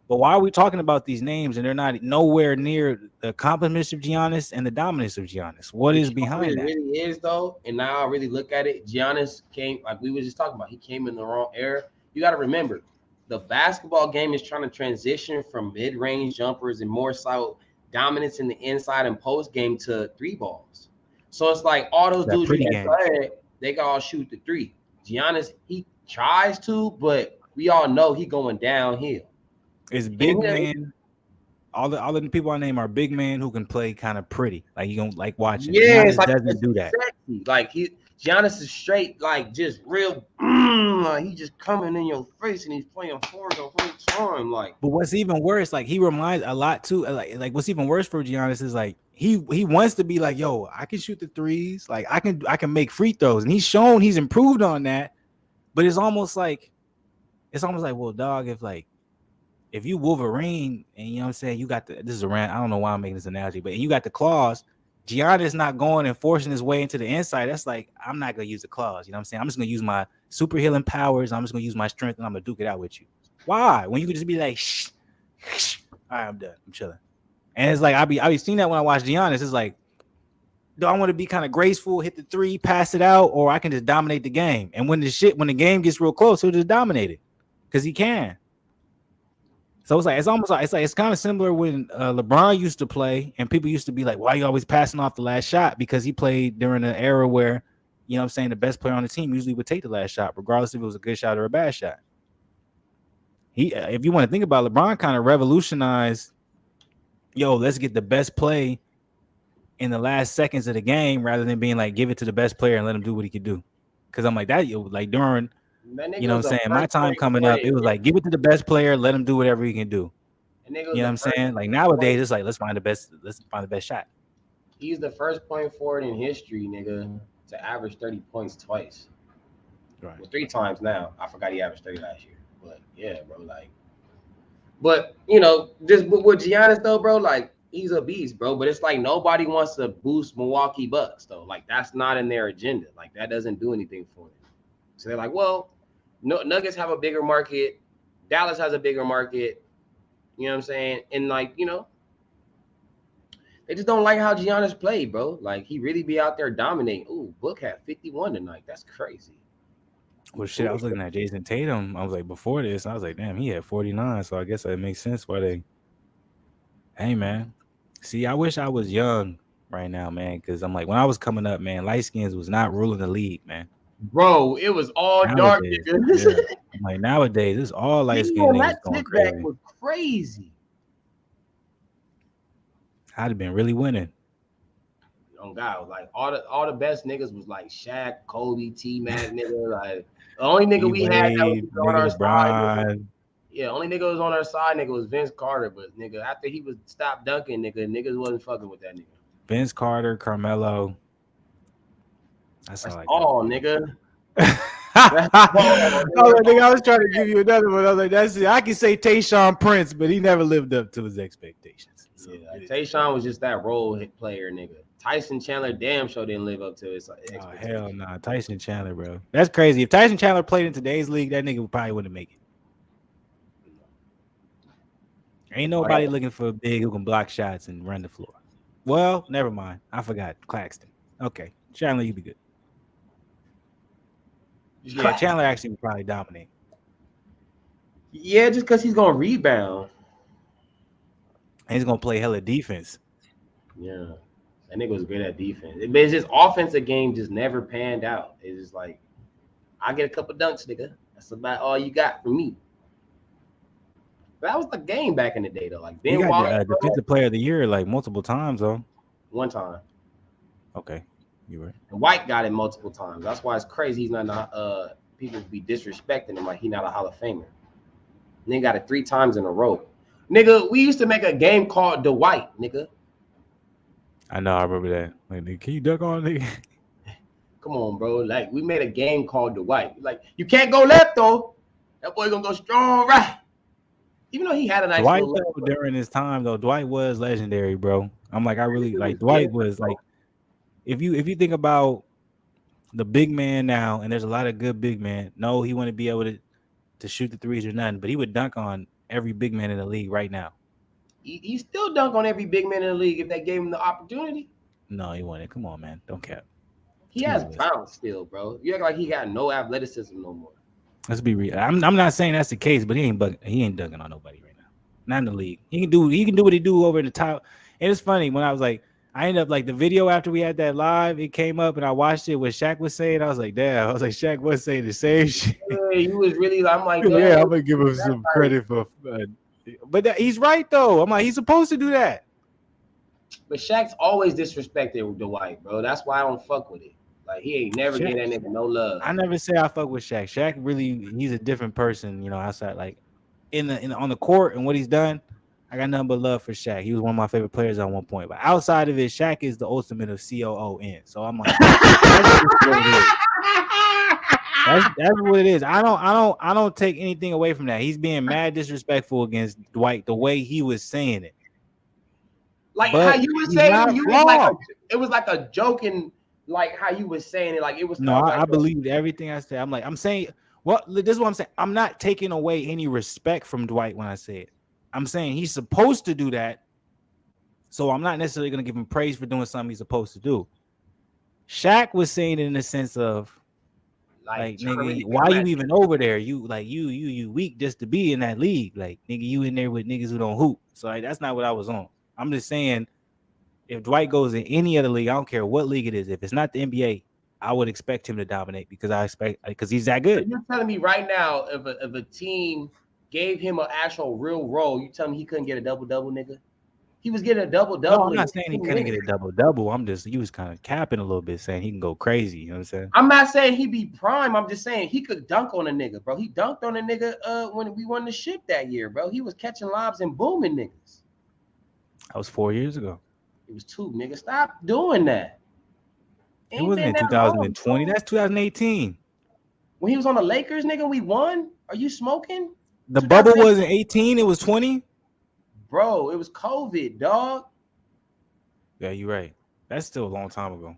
But why are we talking about these names and they're not nowhere near the accomplishments of Giannis and the dominance of Giannis? What is behind that? It really is, though. And now I really look at it. Giannis came, like we were just talking about, he came in the wrong era. You got to remember, the basketball game is trying to transition from mid-range jumpers and more so dominance in the inside and post game to 3 balls. So it's like all those dudes they can all shoot the 3. Giannis, he tries to, but we all know he going downhill. It's big man. All the people I name are big men who can play kind of pretty. Like you don't like watching. Yeah, it's like, doesn't do that. Sexy. Like Giannis is straight, like just real. Like he just coming in your face and he's playing forward the whole time. Like, but what's even worse, like he reminds a lot too. Like what's even worse for Giannis is like he wants to be like, yo, I can shoot the threes. Like I can make free throws, and he's shown he's improved on that. But it's almost like, well, dog, if you Wolverine and you know what I'm saying, you got this is a rant. I don't know why I'm making this analogy, but you got the claws. Giannis not going and forcing his way into the inside. That's like, I'm not gonna use the claws. You know what I'm saying? I'm just gonna use my super healing powers. I'm just gonna use my strength, and I'm gonna duke it out with you. Why? When you could just be like, shh, all right, I'm done. I'm chilling. And it's like I be seeing that when I watch Giannis. It's like, do I want to be kind of graceful, hit the 3, pass it out, or I can just dominate the game? And when the game gets real close, he'll just dominate it because he can. So it's almost like it's kind of similar when LeBron used to play, and people used to be like, "Why are you always passing off the last shot?" Because he played during an era where, you know, what I'm saying, the best player on the team usually would take the last shot, regardless if it was a good shot or a bad shot. If you want to think about it, LeBron, kind of revolutionized. Yo, let's get the best play in the last seconds of the game, rather than being like, give it to the best player and let him do what he could do. Because I'm like that, like during. That nigga You know was what I'm the saying? My first time point coming forward up, in it was like, give it to the best player, let him do whatever he can do. That nigga You was know what the I'm first saying? Like nowadays, point. it's like let's find the best shot. He's the first point forward in history, nigga, to average 30 points twice. Right. Well, 3 times now. I forgot he averaged 30 last year. But yeah, bro, like. But you know, just with Giannis though, bro, like he's a beast, bro. But it's like nobody wants to boost Milwaukee Bucks though. Like that's not in their agenda. Like that doesn't do anything for them. So they're like, well, Nuggets have a bigger market. Dallas has a bigger market. You know what I'm saying? And like, you know, they just don't like how Giannis played, bro. Like he really be out there dominating. Ooh, Book had 51 tonight. That's crazy. Well, shit, I was looking at Jason Tatum. I was like, before this, I was like, damn, he had 49. So I guess that makes sense why they. Hey, man. See, I wish I was young right now, man, because I'm like, when I was coming up, man, light skins was not ruling the league, man. Bro, it was all dark. Yeah. I'm like, nowadays, it's all light skinned niggas going crazy. That was crazy. I'd have been really winning. Oh God, like all the best niggas was like Shaq, Kobe, T-Mac, nigga. Like the only nigga we had that was on our side. Yeah, only nigga was on our side, nigga, was Vince Carter. But nigga, after he was stopped dunking, niggas wasn't fucking with that nigga. Vince Carter, Carmelo. That's all, nigga. I was trying to give you another one. I was like, that's it. I can say Tayshaun Prince, but he never lived up to his expectations. So, yeah, Tayshaun was just that role hit player, nigga. Tyson Chandler damn sure didn't live up to his expectations. Oh, hell nah. Tyson Chandler, bro. That's crazy. If Tyson Chandler played in today's league, that nigga probably wouldn't make it. Ain't nobody looking for a big who can block shots and run the floor. Well, never mind. I forgot. Claxton. Okay. Chandler, you be good. Yeah, Chandler actually would probably dominate. Yeah, just because he's going to rebound. And he's going to play hella defense. Yeah. That nigga was great at defense. It's just offensive game just never panned out. It's just like, I get a couple dunks, nigga. That's about all you got from me. That was the game back in the day, though. Like Ben got defensive player of the year like multiple times, though. One time. Okay, you right. And White got it multiple times. That's why it's crazy. He's not. People be disrespecting him like he not a Hall of Famer. Nigga got it 3 times in a row. Nigga, we used to make a game called The White, nigga. I know. I remember that. Like, nigga, can you duck on, nigga? Come on, bro. Like we made a game called The White. Like you can't go left though. That boy gonna go strong right. Even though he had a nice Dwight during his time though, Dwight was legendary, bro. I'm like, I really like Dwight was like, if you think about the big man now, and there's a lot of good big men. No, he wouldn't be able to shoot the threes or nothing, but he would dunk on every big man in the league right now. He still dunk on every big man in the league if they gave him the opportunity. No, he wouldn't. Come on, man. Don't cap. He has talent still, bro. You act like he got no athleticism no more. Let's be real. I'm not saying that's the case, but he ain't dunking on nobody right now. Not in the league. He can do what he do over in the top. And it's funny when I was like, I ended up like the video after we had that live, it came up and I watched it. What Shaq was saying, I was like, damn. I was like, Shaq was saying the same shit. Yeah, he was really. I'm like, yeah, I'm gonna give him some credit for. But he's right though. I'm like, he's supposed to do that. But Shaq's always disrespected Dwight, bro. That's why I don't fuck with it. Like he ain't never gave that nigga no love. I never say I fuck with Shaq. Shaq really, he's a different person, you know, outside like in the on the court and what he's done. I got nothing but love for Shaq. He was one of my favorite players at one point. But outside of it, Shaq is the ultimate of COON. So I'm like, that's what it is. I don't take anything away from that. He's being mad disrespectful against Dwight the way he was saying it. Like how you were saying, it was like a joking. Like how you was saying it, like it was. No, I believed everything I said. I'm saying, well, this is what I'm saying. I'm not taking away any respect from Dwight when I say it. I'm saying he's supposed to do that. So I'm not necessarily going to give him praise for doing something he's supposed to do. Shaq was saying it in the sense of, Like determined nigga, to why come you at even over there? You weak just to be in that league. Like nigga, you in there with niggas who don't hoop. So like, that's not what I was on. I'm just saying, if Dwight goes in any other league, I don't care what league it is. If it's not the NBA, I would expect him to dominate because he's that So good. you're telling me right now, if a team gave him an actual real role, you telling me he couldn't get a double-double, nigga? He was getting a double-double. No, I'm not saying he couldn't get a double. He was kind of capping a little bit, saying he can go crazy. You know what I'm saying? I'm not saying he be prime. I'm just saying he could dunk on a nigga, bro. He dunked on a nigga when we won the ship that year, bro. He was catching lobs and booming niggas. That was 4 years ago. It was 2, nigga. Stop doing that. It wasn't in 2020. That's 2018. When he was on the Lakers, nigga, we won. Are you smoking? The bubble wasn't 18. It was 20. Bro, it was COVID, dog. Yeah, you're right. That's still a long time ago.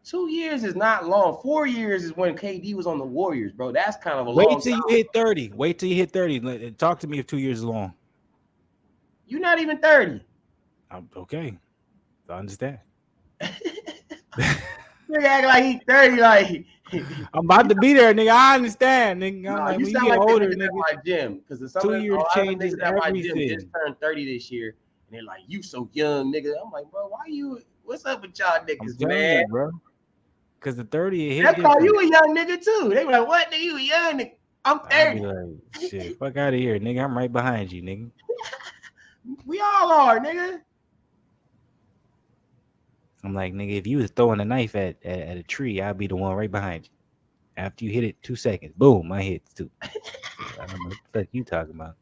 2 years is not long. 4 years is when KD was on the Warriors, bro. That's kind of a long time. Wait till you hit 30. Wait till you hit 30. Talk to me if 2 years is long. You're not even 30. I'm okay. I understand. Nigga act like he's 30, like I'm about to be there, nigga. I understand, nigga. nah, like, you when sound you get like older, nigga at nigga. my gym. Because some 2 of years the changes niggas at my gym everything. just turned 30 this year. And they're like, you so young, nigga. I'm like, bro, what's up with y'all niggas, man? You, bro. Because the 30 hit They call you a young nigga too. They be like, what, nigga, you a young nigga? I'm 30. I'd be like, shit, fuck out of here, nigga. I'm right behind you, nigga. We all are, nigga. I'm like, nigga, if you was throwing a knife at a tree, I'd be the one right behind you. After you hit it 2 seconds, boom, I hit too. I don't know what the fuck you talking about.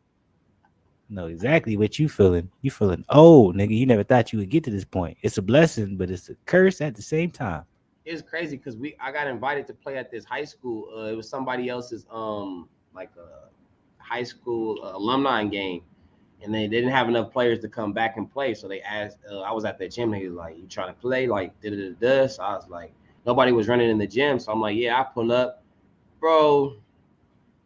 I know exactly what you feeling. You feeling old, nigga. You never thought you would get to this point. It's a blessing, but it's a curse at the same time. It's crazy because I got invited to play at this high school. It was somebody else's like a high school alumni game. And they didn't have enough players to come back and play. So they asked, I was at the gym. And he was like, you trying to play? Like, da-da-da-da. So I was like, nobody was running in the gym. So I'm like, yeah, I pull up. Bro,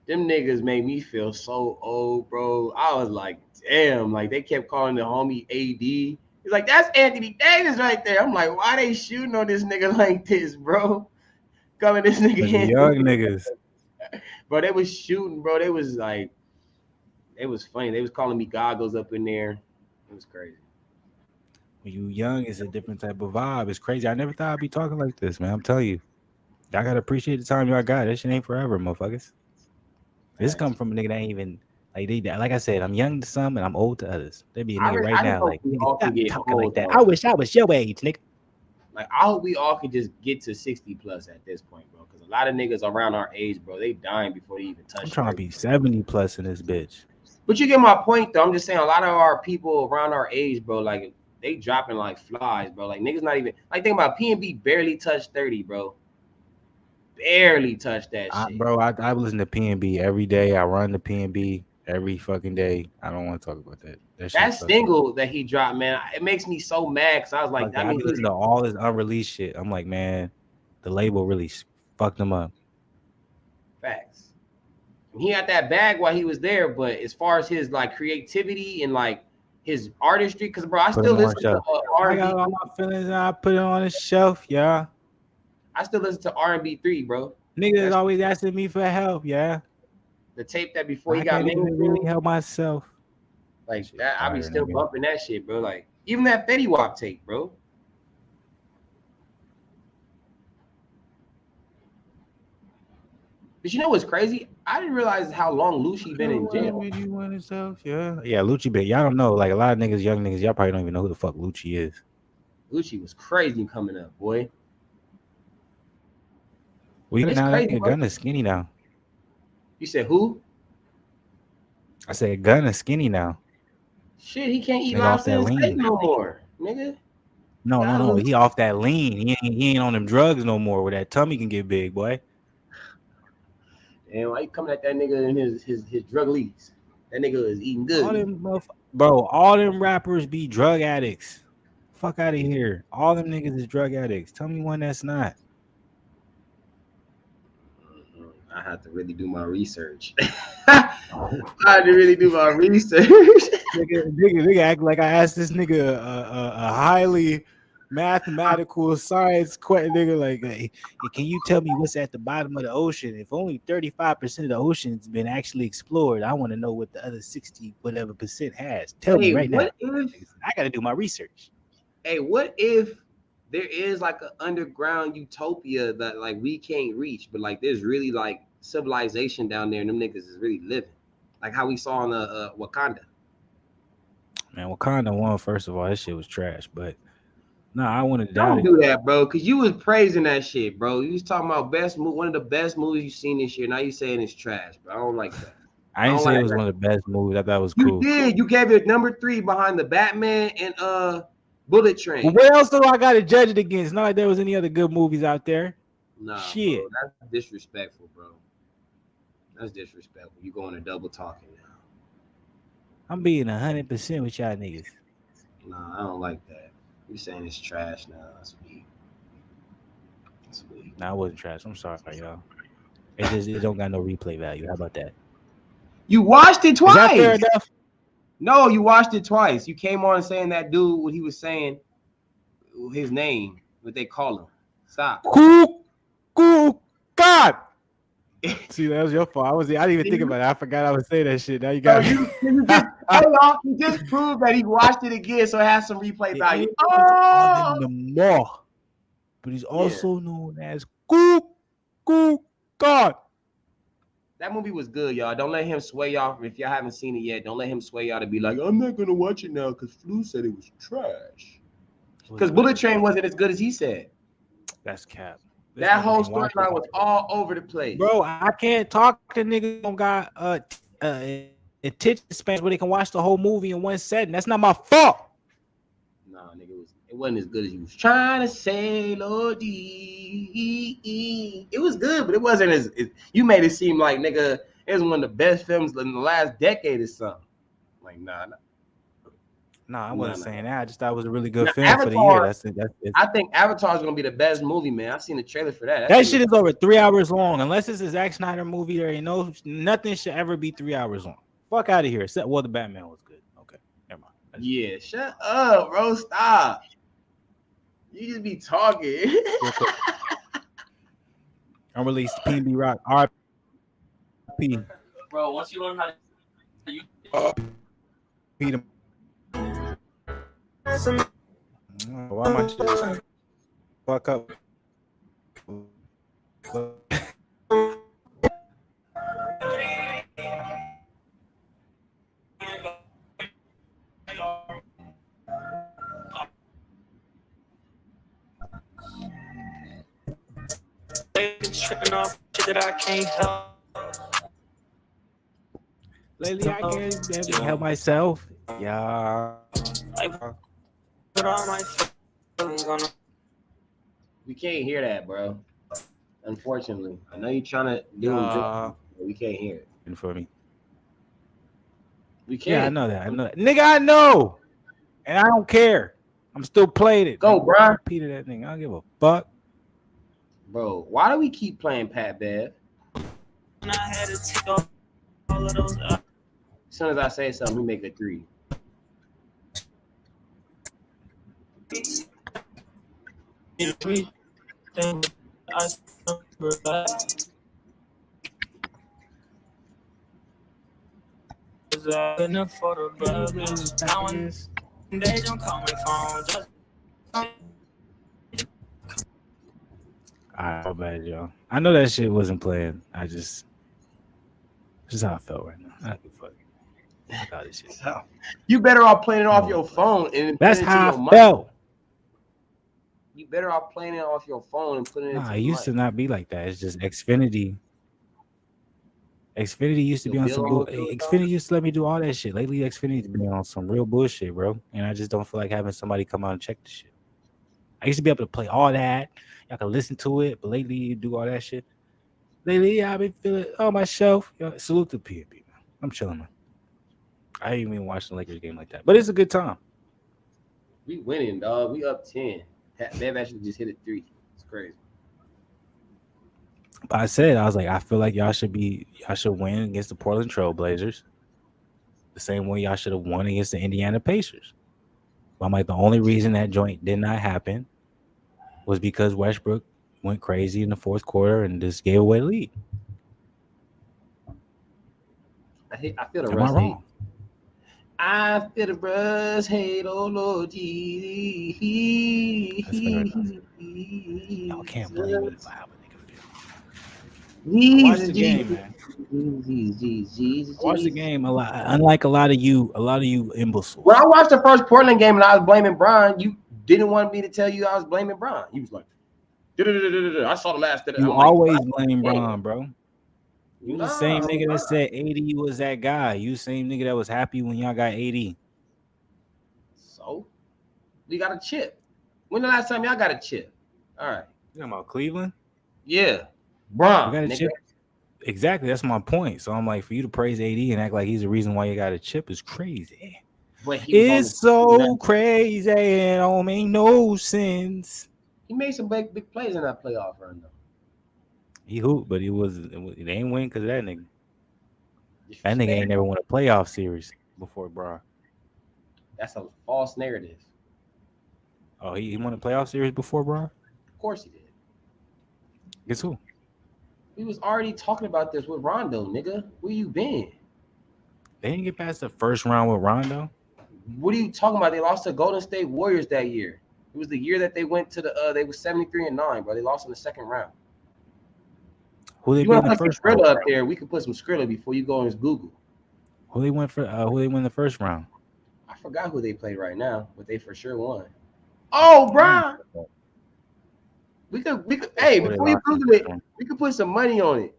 them niggas made me feel so old, bro. I was like, damn. Like, they kept calling the homie AD. He's like, that's Anthony Davis right there. I'm like, why they shooting on this nigga like this, bro? Calling this nigga young niggas. Bro, they was shooting, bro. They was like, it was funny. They was calling me goggles up in there. It was crazy. When you young, it's a different type of vibe. It's crazy. I never thought I'd be talking like this, man. I'm telling you. Y'all gotta appreciate the time y'all got. That shit ain't forever, motherfuckers. This come from a nigga that ain't even like I said, I'm young to some and I'm old to others. There be a nigga right now like, nigga, stop talking like that. I wish I was your age, nigga. Like, I hope we all could just get to 60 plus at this point, bro. Because a lot of niggas around our age, bro, they dying before they even touch. I'm trying to be 70 plus in this bitch. But you get my point, though. I'm just saying a lot of our people around our age, bro, like, they dropping like flies, bro. Like, niggas not even, like, think about PNB barely touched 30, bro. Barely touched that shit. Bro, I listen to PNB every day. I run the PNB every fucking day. I don't want to talk about that. That single that he dropped, man, it makes me so mad because I was like, I listen to all this unreleased shit. I'm like, man, the label really fucked him up. Facts. He had that bag while he was there, but as far as his like creativity and like his artistry, because bro, I still listen to R&B. I got all my feelings. I put it on the shelf, yeah. I still listen to R&B 3, bro. Niggas always asking me for help, yeah. The tape that before he I got can't even really help myself. Like that, I be still bumping that shit, bro. Like even that Fetty Wap tape, bro. But you know what's crazy? I didn't realize how long Lucci been in jail. Yeah, Lucci been. Y'all don't know. Like a lot of niggas, young niggas, y'all probably don't even know who the fuck Lucci is. Lucci was crazy coming up, boy. Well, now that Gun is skinny now. You said who? I said Gun is skinny now. Shit, he can't eat lobster and steak no more, nigga. No. He off that lean. He ain't on them drugs no more where that tummy can get big, boy. And why you coming at that nigga in his drug leads? That nigga is eating good. All them rappers be drug addicts. Fuck out of here. All them niggas is drug addicts. Tell me one that's not. I have to really do my research. I had to really do my research. nigga act like I asked this nigga a highly mathematical science nigga. Like, hey, can you tell me what's at the bottom of the ocean? If only 35% of the ocean's been actually explored, I want to know what the other 60 whatever percent has. Tell me right now. I got to do my research. Hey, what if there is like an underground utopia that like we can't reach, but like there's really like civilization down there, and them niggas is really living, like how we saw in Wakanda. Man, Wakanda won. First of all, that shit was trash. But no, I want to Don't do that, bro, because you was praising that shit, bro. You was talking about one of the best movies you've seen this year. Now you saying it's trash, bro. I don't like that. I didn't say it was one of the best movies. I thought it was cool. You did. You gave it number 3 behind the Batman and Bullet Train. Well, what else do I got to judge it against? Not like there was any other good movies out there. Nah, shit, bro, that's disrespectful, bro. That's disrespectful. You going to double talking now. I'm being 100% with y'all niggas. Nah, I don't like that. You saying it's trash now? That's weak. That's weak. Nah, it wasn't trash. I'm sorry, y'all. It don't got no replay value. How about that? You watched it twice. Is that fair enough? No, you watched it twice. You came on saying that dude, what he was saying, his name, what they call him. Stop. Cool. God. See, that was your fault. I didn't even think about it. I forgot I would say that shit. Now you got me. You just proved that he watched it again, so it has some replay value. Oh, but he's also known as Cool God. That movie was good, y'all. Don't let him sway y'all. If y'all haven't seen it yet, don't let him sway y'all to be like, I'm not gonna watch it now because Flu said it was trash. Because Bullet Train wasn't as good as he said. That's cap. That whole storyline was all over the place. Bro, I can't talk to niggas who got attention spans where they can watch the whole movie in one setting. That's not my fault. Nah, nigga, it wasn't as good as you was trying to say, Lord D. It was good, but it wasn't as you made it seem like, nigga, it was one of the best films in the last decade or something. Like, nah. I wasn't saying that. I just thought it was a really good film Avatar, for the year. That's I think Avatar is gonna be the best movie, man. I've seen the trailer for that. That shit is over 3 hours long. Unless it's a Zack Snyder movie, there ain't nothing should ever be 3 hours long. Fuck out of here. Except the Batman was good. Okay, never mind. Yeah, shut up, bro. Stop. You just be talking. I'm released PNB Rock. RP. Bro, once you learn how to use Peter. Why am I just fuck up? tripping off shit that I can't help. Lately, I can't help myself. Yeah. I put all my feelings on. We can't hear that, bro. Unfortunately, I know you're trying to do it, but we can't hear it. For me. We can't. Yeah, I know that. Nigga, I know. And I don't care. I'm still playing it. Go, bro. Repeated that thing. I don't give a fuck. Bro, why do we keep playing Pat Bev? And I had to take off all of those. As soon as I say something, we make a 3. They don't call my phone. Alright, bad, y'all. I know that shit wasn't playing. Just how I felt right now. I don't fuck this shit. You better off playing it off your phone and that's how I felt. You better off playing it off your phone and putting it into it used to not be like that. It's just Xfinity. Xfinity used to be on some Xfinity used to let me do all that shit. Lately, Xfinity's been on some real bullshit, bro. And I just don't feel like having somebody come out and check the shit. I used to be able to play all that. Y'all can listen to it, but lately you do all that shit. Lately, I've been feeling on my shelf. Yo, salute to PNB, man. I'm chilling, man. I ain't even watched the Lakers game like that, but it's a good time. We winning, dog. We up 10. They've actually just hit a 3. It's crazy. But I was like, I feel like y'all should win against the Portland Trailblazers the same way y'all should have won against the Indiana Pacers. I'm like, the only reason that joint did not happen was because Westbrook went crazy in the fourth quarter and just gave away the lead. I feel the Am I Russ hate. wrong? I feel the Russ hate. Oh Lord Jesus. That's fair enough. Y'all can't blame me for how a nigga feel. I watched the game, man. I watched the game a lot. Unlike a lot of you imbeciles. When I watched the first Portland game and I was blaming Bron, you didn't want me to tell you I was blaming Bron. You was like, I saw the last. You always blame Bron, bro. You the Nah, same nigga nah. that said AD was that guy. You the same nigga that was happy when y'all got AD. So we got a chip. When the last time y'all got a chip? All right. You talking about Cleveland? Yeah. Bron. We got a nigga. chip. Exactly. That's my point. So I'm like, for you to praise AD and act like he's the reason why you got a chip is crazy. But he was It's so crazy. It don't make no sense. He made some big plays in that playoff run, though. He hooped, but they ain't win because of that nigga. That nigga ain't never won a playoff series before, bro. That's a false narrative. Oh, he won a playoff series before, bro? Of course he did. Guess who? We was already talking about this with Rondo, nigga. Where you been? They didn't get past the first round with Rondo. What are you talking about? They lost to Golden State Warriors that year. It was the year that they went to the they was 73-9, bro. They lost in the second round. Who they You beat in want the to put first round? Skrilla up there? We could put some Skrilla before you go and Google. Who they win the first round? I forgot who they played right now, but they for sure won. Oh, Brian. We could hey, before you Google it, we could put some money on it.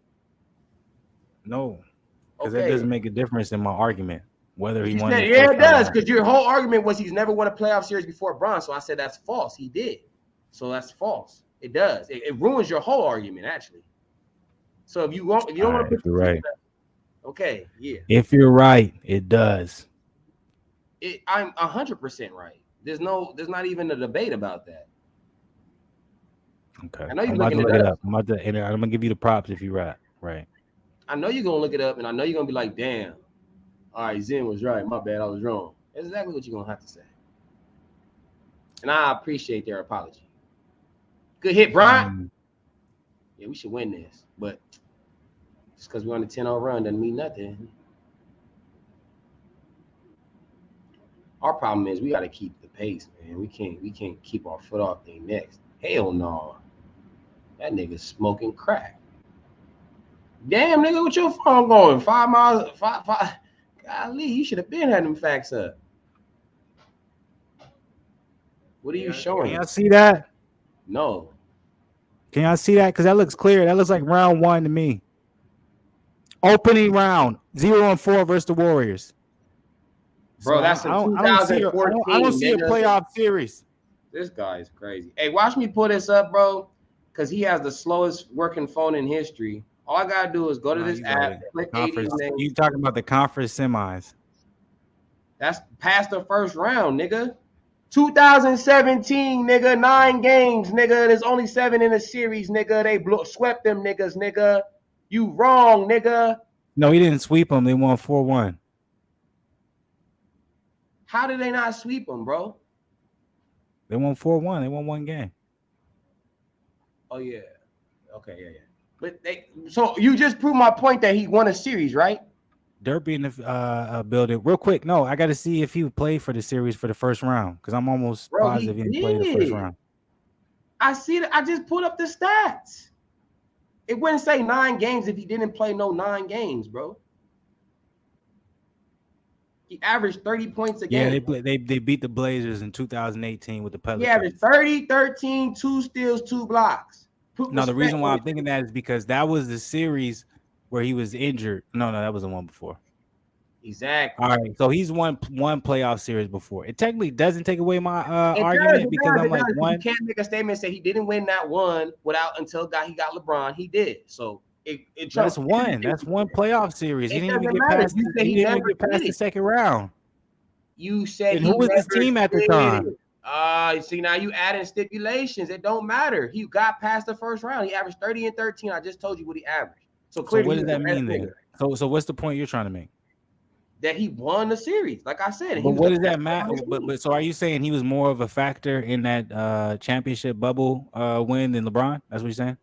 No. Because that doesn't make a difference in my argument. Whether he won. Yeah, it does, because your whole argument was he's never won a playoff series before Bron. So I said that's false. He did. So that's false. It does. It ruins your whole argument, actually. So if you don't want to put you're right. Okay, yeah. If you're right, it does. I'm 100% right. There's not even a debate about that. Okay. I know you're I'm about to looking look it up. I'm gonna give you the props if you're right. Right. I know you're gonna look it up, and I know you're gonna be like, damn. All right, Zen was right. My bad, I was wrong. That's exactly what you're gonna have to say. And I appreciate their apology. Good hit, Brian. Yeah, we should win this, but just because we're on a 10-0 run doesn't mean nothing. Our problem is we got to keep the pace, man. We can't keep our foot off their necks. Hell no. That nigga's smoking crack. Damn, nigga, with your phone going 5 miles, five. Golly, you should have been had them facts up. What are you showing? Can y'all see that? No. Can y'all see that? Because that looks clear. That looks like round 1 to me. Opening round, 0-4 versus the Warriors. Bro, So that's I don't see a playoff series. This guy is crazy. Hey, watch me pull this up, bro, because he has the slowest working phone in history. All I gotta do is go to this app, click 80's name. You talking about the conference semis? That's past the first round, nigga. 2017, nigga, 9 games, nigga. There's only 7 in the series, nigga. They swept them niggas, nigga. You wrong, nigga. No, he didn't sweep them. They won 4-1. How did they not sweep them, bro? They won 4-1. They won 1 game. Oh yeah. Okay, yeah. But so you just proved my point that he won a series, right? Derby in the building. Real quick, no, I got to see if he played for the series for the first round because I'm almost positive he didn't play the first round. I see that. I just pulled up the stats. It wouldn't say 9 games if he didn't play no 9 games, bro. He averaged 30 points a game. Yeah, they beat the Blazers in 2018 with the Pelicans. He averaged 30, 13, 2 steals, 2 blocks. No, the reason why I'm thinking that is because that was the series where he was injured. No, that was the one before. Exactly. All right, so he's won playoff series before. It technically doesn't take away my argument because I'm like one. You can't make a statement and say he didn't win that one until he got LeBron. He did. So that's one. That's one playoff series. He didn't even get past. He didn't even get past the second round. You said. And who was his team at the time? See, now you add in stipulations. It don't matter. He got past the first round. He averaged 30 and 13. I just told you what he averaged. So clearly, what does that mean then? So what's the point you're trying to make? that he won the series. Like I said, But what does that matter? But so are you saying he was more of a factor in that championship bubble win than LeBron? That's what you're saying?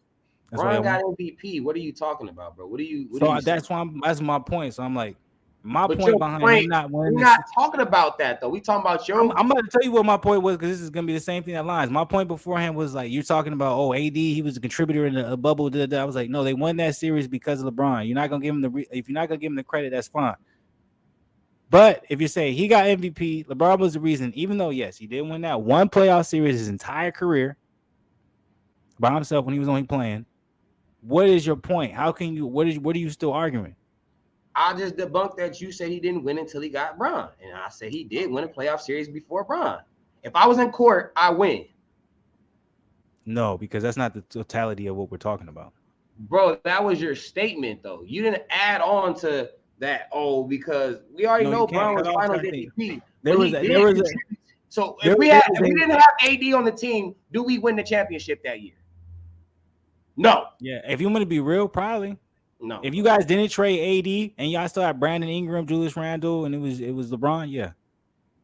That's why Bron got MVP. What are you talking about, bro? What are you that's why that's my point. So I'm like, my but point behind him not winning. We're not talking about that though. We talking about your. I'm about to tell you what my point was because this is gonna be the same thing that lines. My point beforehand was like you're talking about AD, he was a contributor in the bubble. I was like, no, they won that series because of LeBron. You're not gonna give him if you're not gonna give him the credit, that's fine. But if you say he got MVP, LeBron was the reason, even though yes, he did win that one playoff series his entire career by himself when he was only playing. What is your point? How can you? What are you still arguing? I just debunked that you said he didn't win until he got Bron, and I said he did win a playoff series before Bron. If I was in court, I win. No, because that's not the totality of what we're talking about, bro. That was your statement, though. You didn't add on to that. Oh, because we already know Bron was Finals MVP. So if we didn't have AD on the team, do we win the championship that year? No. Yeah, if you want to be real, probably. No. If you guys didn't trade AD and y'all still had Brandon Ingram, Julius Randle, and it was LeBron, yeah,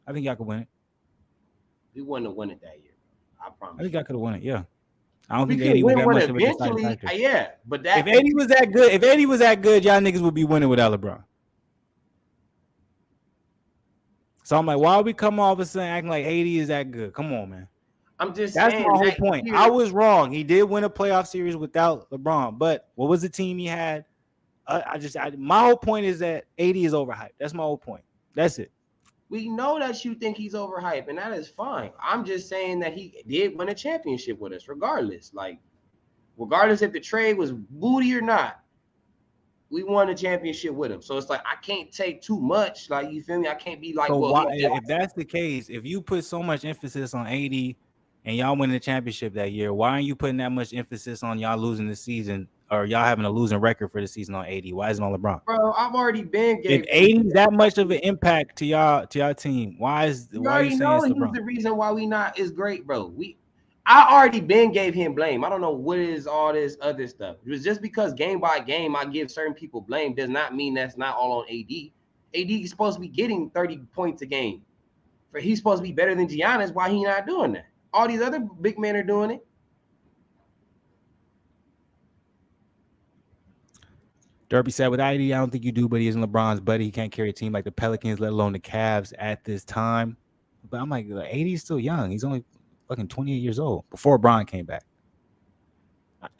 I think y'all could win it. We wouldn't have won it that year. I promise. I think y'all could have won it. Yeah. I don't think AD was that much eventually. Of a Yeah, but that if AD was that good, y'all niggas would be winning without LeBron. So I'm like, why are we come all of a sudden acting like AD is that good? Come on, man. I'm just that's saying, my whole point. I was wrong. He did win a playoff series without LeBron, but what was the team he had? My whole point is that AD is overhyped. That's my whole point. That's it. We know that you think he's overhyped, and that is fine. I'm just saying that he did win a championship with us, regardless. Like, regardless if the trade was booty or not, we won a championship with him. So it's like I can't take too much. Like, you feel me? I can't be like, so why, if that's the case, if you put so much emphasis on AD and y'all winning the championship that year, why aren't you putting that much emphasis on y'all losing the season or y'all having a losing record for the season on AD? Why isn't it on LeBron? Bro, I've already been if AD that much of an impact to y'all team, why are you saying it's LeBron? The reason why we not is great, bro. I already been gave him blame. I don't know what is all this other stuff. It was just because game by game I give certain people blame does not mean that's not all on AD. AD is supposed to be getting 30 points a game. He's supposed to be better than Giannis. Why he not doing that? All these other big men are doing it. Derby said, with AD, I don't think you do, but he isn't LeBron's buddy. He can't carry a team like the Pelicans, let alone the Cavs at this time. But I'm like, AD is still young. He's only fucking 28 years old before Bron came back.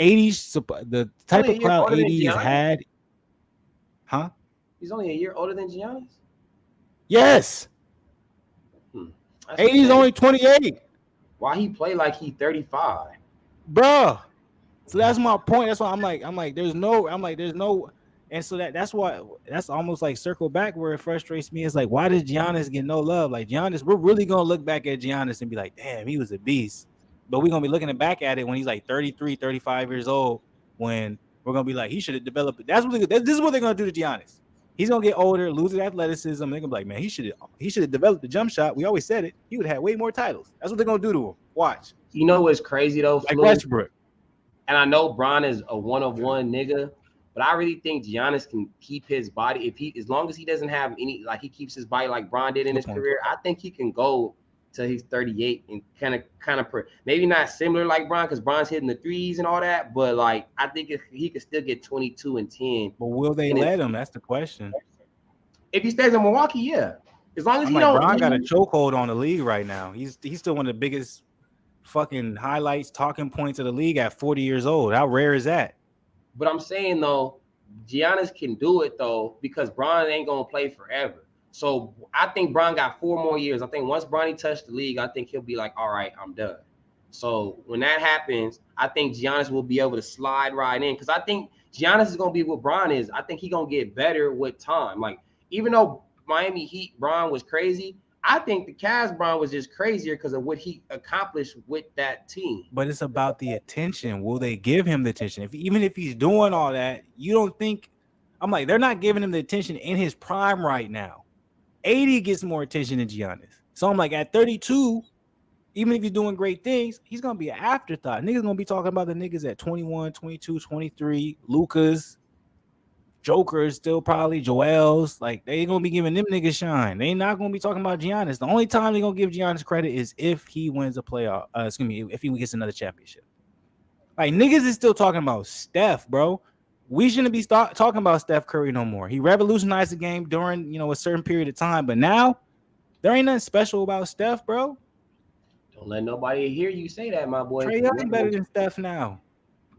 80s, the type of clout 80 has had. Huh? He's only a year older than Giannis? Yes. 80's only 28. Why he play like he 35? Bruh. So that's my point. That's why I'm like, there's no, and so that's almost like circle back where it frustrates me. It's like, why does Giannis get no love? Like Giannis, we're really gonna look back at Giannis and be like, damn, he was a beast. But we're gonna be looking back at it when he's like 33, 35 years old, when we're gonna be like, he should have developed it. This is what they're gonna do to Giannis. He's gonna get older, lose his athleticism. They're gonna be like, man, he should have developed the jump shot. We always said it. He would have had way more titles. That's what they're gonna do to him. Watch. You know what's crazy though? Like Westbrook. And I know Bron is a one-of-one nigga, but I really think Giannis can keep his body as long as he doesn't have any, like he keeps his body like Bron did in his career. I think he can go till he's 38 and kind of maybe not similar like Bron because Bron's hitting the threes and all that, but like I think if he could still get 22 and 10. But will they let him? That's the question. If he stays in Milwaukee, yeah. As long as he don't. Bron got a chokehold on the league right now. He's still one of the biggest fucking highlights, talking points of the league at 40 years old. How rare is that? But I'm saying though, Giannis can do it though because Bron ain't gonna play forever. So I think Bron got 4 more years. I think once Bronny touched the league, I think he'll be like, all right, I'm done. So when that happens, I think Giannis will be able to slide right in because I think Giannis is gonna be what Bron is. I think he's gonna get better with time. Like even though Miami Heat Bron was crazy, I think the Cavs Bron was just crazier because of what he accomplished with that team. But it's about the attention. Will they give him the attention? Even if he's doing all that, you don't think? I'm like, they're not giving him the attention in his prime right now. 80 gets more attention than Giannis. So I'm like, at 32, even if he's doing great things, he's gonna be an afterthought. Niggas gonna be talking about the niggas at 21, 22, 23, Lucas. Joker is still probably Joel's. Like they gonna be giving them niggas shine. They not gonna be talking about Giannis. The only time they gonna give Giannis credit is if he wins a playoff. If he gets another championship. Like niggas is still talking about Steph, bro. We shouldn't be talking about Steph Curry no more. He revolutionized the game during a certain period of time, but now there ain't nothing special about Steph, bro. Don't let nobody hear you say that, my boy. Trae Young better than Steph now.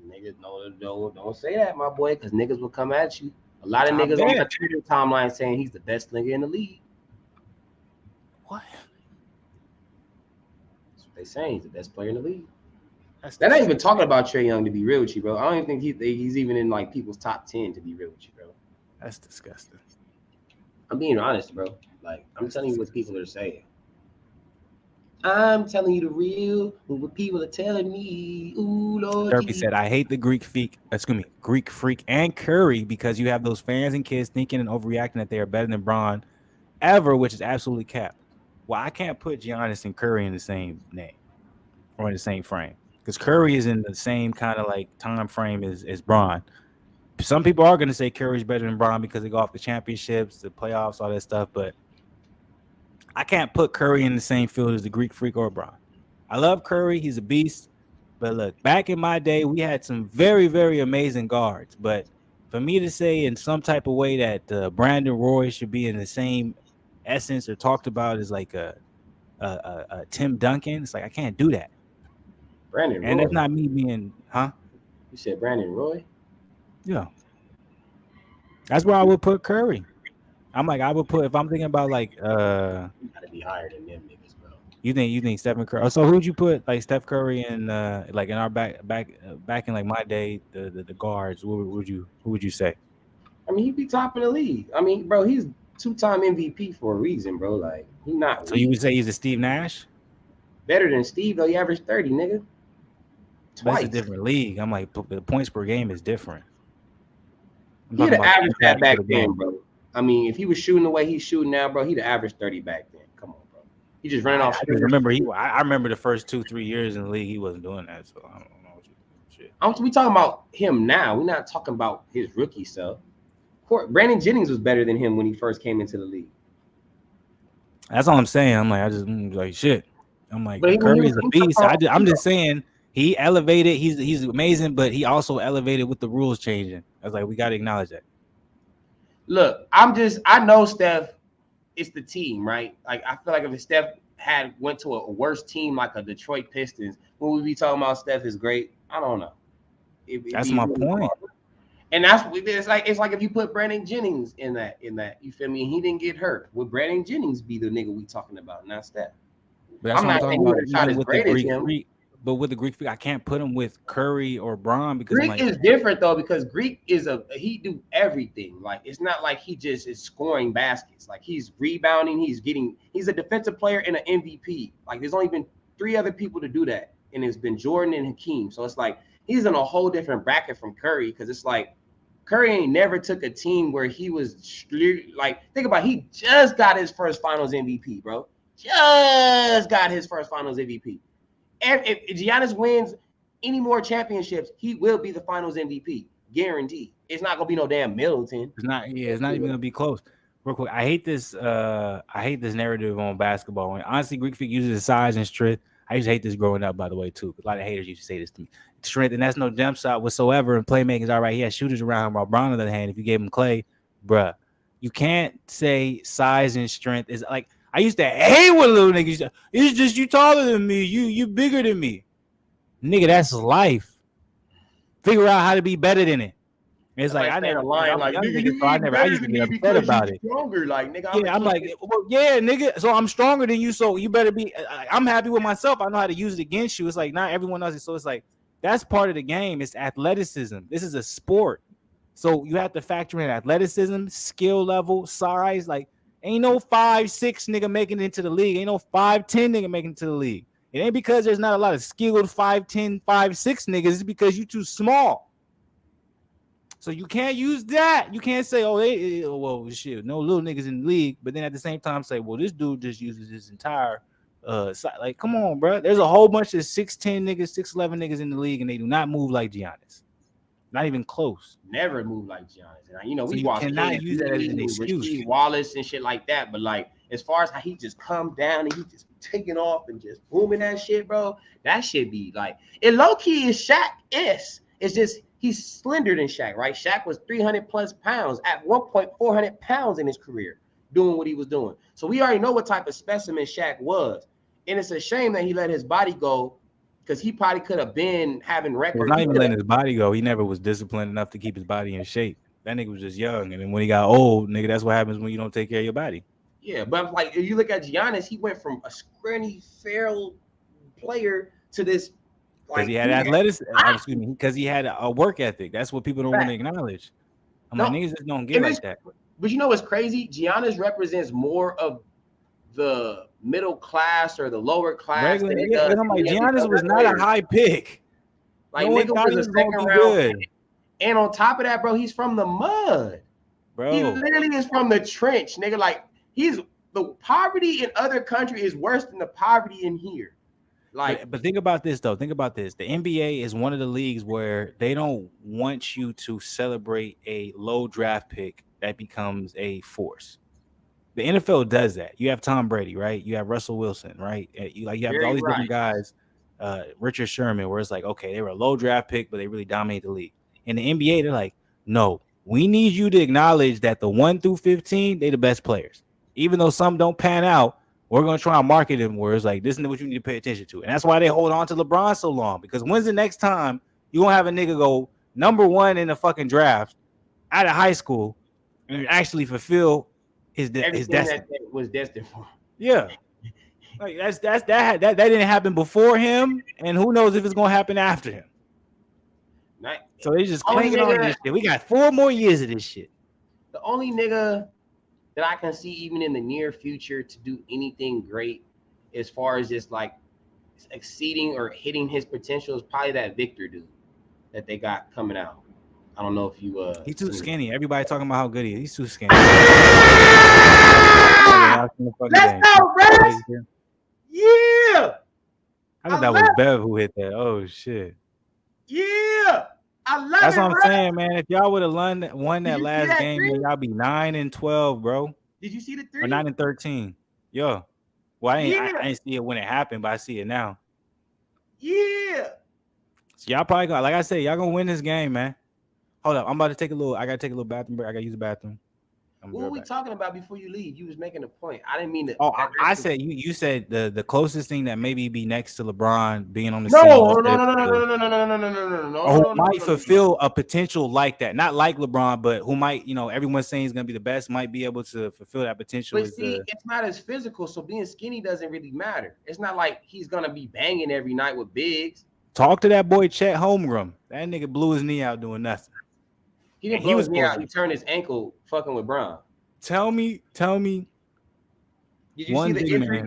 Niggas, don't say that, my boy, because niggas will come at you. A lot of niggas on the Twitter timeline saying he's the best nigga in the league. What? That's what they saying. He's the best player in the league. They're not even talking about Trae Young, to be real with you, bro. I don't even think he's even in like people's top 10, to be real with you, bro. That's disgusting. I'm being honest, bro. Like I'm telling you what people are saying. I'm telling you the real, what people are telling me. Ooh, Lord. Derby said, I hate the Greek freak and Curry because you have those fans and kids thinking and overreacting that they are better than Bron ever, which is absolutely cap. Well, I can't put Giannis and Curry in the same name or in the same frame because Curry is in the same kind of like time frame as Bron. Some people are going to say Curry's better than Bron because they go off the championships, the playoffs, all that stuff, but I can't put Curry in the same field as the Greek freak or Bron. I love Curry. He's a beast. But look, back in my day, we had some very, very amazing guards. But for me to say in some type of way that Brandon Roy should be in the same essence or talked about as like a Tim Duncan, it's like I can't do that. Brandon Roy. And that's not me being, huh? You said Brandon Roy? Yeah. That's where I would put Curry. I'm like, I would put if I'm thinking about like You gotta be higher than them niggas, bro. You think Stephen Curry? So who'd you put like Steph Curry and like in our back in like my day, the guards? Who would you say? I mean, he'd be top in the league. I mean, bro, he's 2-time MVP for a reason, bro. Like he's not. So you would say he's a Steve Nash? Better than Steve though. He averaged 30, nigga. Twice. That's a different league. I'm like the points per game is different. He'd have averaged that back then, bro. I mean, if he was shooting the way he's shooting now, bro, he'd have averaged 30 back then. Come on, bro. He just running off. I remember the first 2-3 years in the league, he wasn't doing that. So I don't know shit. We talking about him now. We're not talking about his rookie self. Brandon Jennings was better than him when he first came into the league. That's all I'm saying. I'm like, I just like shit. I'm like, But Curry's a beast. I'm just saying he elevated. He's amazing, but he also elevated with the rules changing. I was like, we got to acknowledge that. Look, I know Steph, it's the team, right? Like, I feel like if Steph went to a worse team like a Detroit Pistons, would we be talking about Steph is great? I don't know. That's my point. And it's like if you put Brandon Jennings in that, you feel me? He didn't get hurt. Would Brandon Jennings be the nigga we talking about, not Steph? But that's I'm not saying he would have shot as great as him. But with the Greek, I can't put him with Curry or Bron because Greek is different though, because Greek he do everything. Like it's not like he just is scoring baskets. Like he's rebounding, he's a defensive player and an MVP. Like there's only been 3 other people to do that, and it's been Jordan and Hakeem. So it's like he's in a whole different bracket from Curry because it's like Curry ain't never took a team where he was like, think about it, he just got his first Finals MVP, bro. Just got his first Finals MVP. If Giannis wins any more championships, he will be the Finals MVP, guaranteed. It's not gonna be no damn Middleton. It's not even gonna be close. Real quick, I hate this narrative on basketball. And honestly, Greek freak uses his size and strength. I used to hate this growing up, by the way, too. A lot of haters used to say this to me. Strength, and that's no jump shot whatsoever. And playmaking is all right. He has shooters around him. While Bron, on the other hand, if you gave him Clay, bruh, you can't say size and strength is like. I used to hate when little niggas. It's just you taller than me. You bigger than me, nigga. That's life. Figure out how to be better than it. It's like I never lying like nigga. I used to get upset about it. Stronger, like nigga. Yeah, I'm like, well, yeah, nigga. So I'm stronger than you. So you better be. I'm happy with myself. I know how to use it against you. It's like not everyone else. So it's like that's part of the game. It's athleticism. This is a sport. So you have to factor in athleticism, skill level, size, like. Ain't no 5'6" nigga making it into the league. Ain't no 5'10" nigga making it to the league. It ain't because there's not a lot of skilled 5'10", 5'6" niggas. It's because you too small. So you can't use that. You can't say, well, shit, no little niggas in the league. But then at the same time say, well, this dude just uses his entire like, come on, bro. There's a whole bunch of 6'10" niggas, 6'11" niggas in the league, and they do not move like Giannis. Not even close. Never moved like Giannis. And you know, So we you watched cannot use that as an excuse. Rasheed Wallace and shit like that. But like, as far as how he just come down and he just taking off and just booming that shit, bro, that shit be like, it low key is Shaq-esque. It's just he's slender than Shaq, right? Shaq was 300 plus pounds at one point, 400 pounds in his career doing what he was doing. So we already know what type of specimen Shaq was. And it's a shame that he let his body go, because he probably could have been having records. Well, not even letting his body go. He never was disciplined enough to keep his body in shape. That nigga was just young. And then when he got old, nigga, that's what happens when you don't take care of your body. Yeah, but like if you look at Giannis, he went from a scrawny, feral player to this. Because he had athleticism, excuse me, because he had a work ethic. That's what people don't want to acknowledge. I'm like, niggas just don't get like that. But you know what's crazy? Giannis represents more of the middle class or the lower class. And I'm like, Giannis was not a high pick. Like, nigga was a second round. And on top of that, bro, he's from the mud. Bro, he literally is from the trench, nigga. Like, the poverty in other countries is worse than the poverty in here. Like, but think about this though. Think about this. The NBA is one of the leagues where they don't want you to celebrate a low draft pick that becomes a force. The NFL does that. You have Tom Brady, right? You have Russell Wilson, right? You have all these different guys, Richard Sherman, where it's like, okay, they were a low draft pick, but they really dominate the league. In the NBA, they're like, no, we need you to acknowledge that the 1 through 15, they the best players. Even though some don't pan out, we're going to try and market them where it's like, this is what you need to pay attention to. And that's why they hold on to LeBron so long, because when's the next time you going to have a nigga go number 1 in the fucking draft out of high school and actually fulfill his destiny? That was destined for. Yeah. Like that didn't happen before him, and who knows if it's going to happen after him. So they just clinging on this shit. We got 4 more years of this shit. The only nigga that I can see even in the near future to do anything great as far as just like exceeding or hitting his potential is probably that Victor dude that they got coming out. I don't know if you he's too skinny. Everybody talking about how good he is. He's too skinny. Let's go, bro. Yeah. I thought that was Bev who hit that. Oh shit. Yeah. I love That's it, what I'm bro. saying, man. If y'all would have won that last game, then y'all be 9-12, bro. Did you see the 3? Or 9-13. Yeah. Well, I ain't see it when it happened, but I see it now. Yeah. So y'all probably got, like I said, y'all gonna win this game, man. Hold up, I gotta take a little bathroom break. I gotta use the bathroom. What were we talking about before you leave? You was making a point. I didn't mean to. Oh, I said you said the closest thing that maybe be next to LeBron being on the scene. No, who might fulfill a potential like that. Not like LeBron, but who might, everyone's saying is gonna be the best, might be able to fulfill that potential. But see, it's not as physical, so being skinny doesn't really matter. It's not like he's gonna be banging every night with bigs. Talk to that boy Chet Holmgren. That nigga blew his knee out doing nothing. He was out. He turned his ankle fucking with Brown. Tell me. Did you see the injury?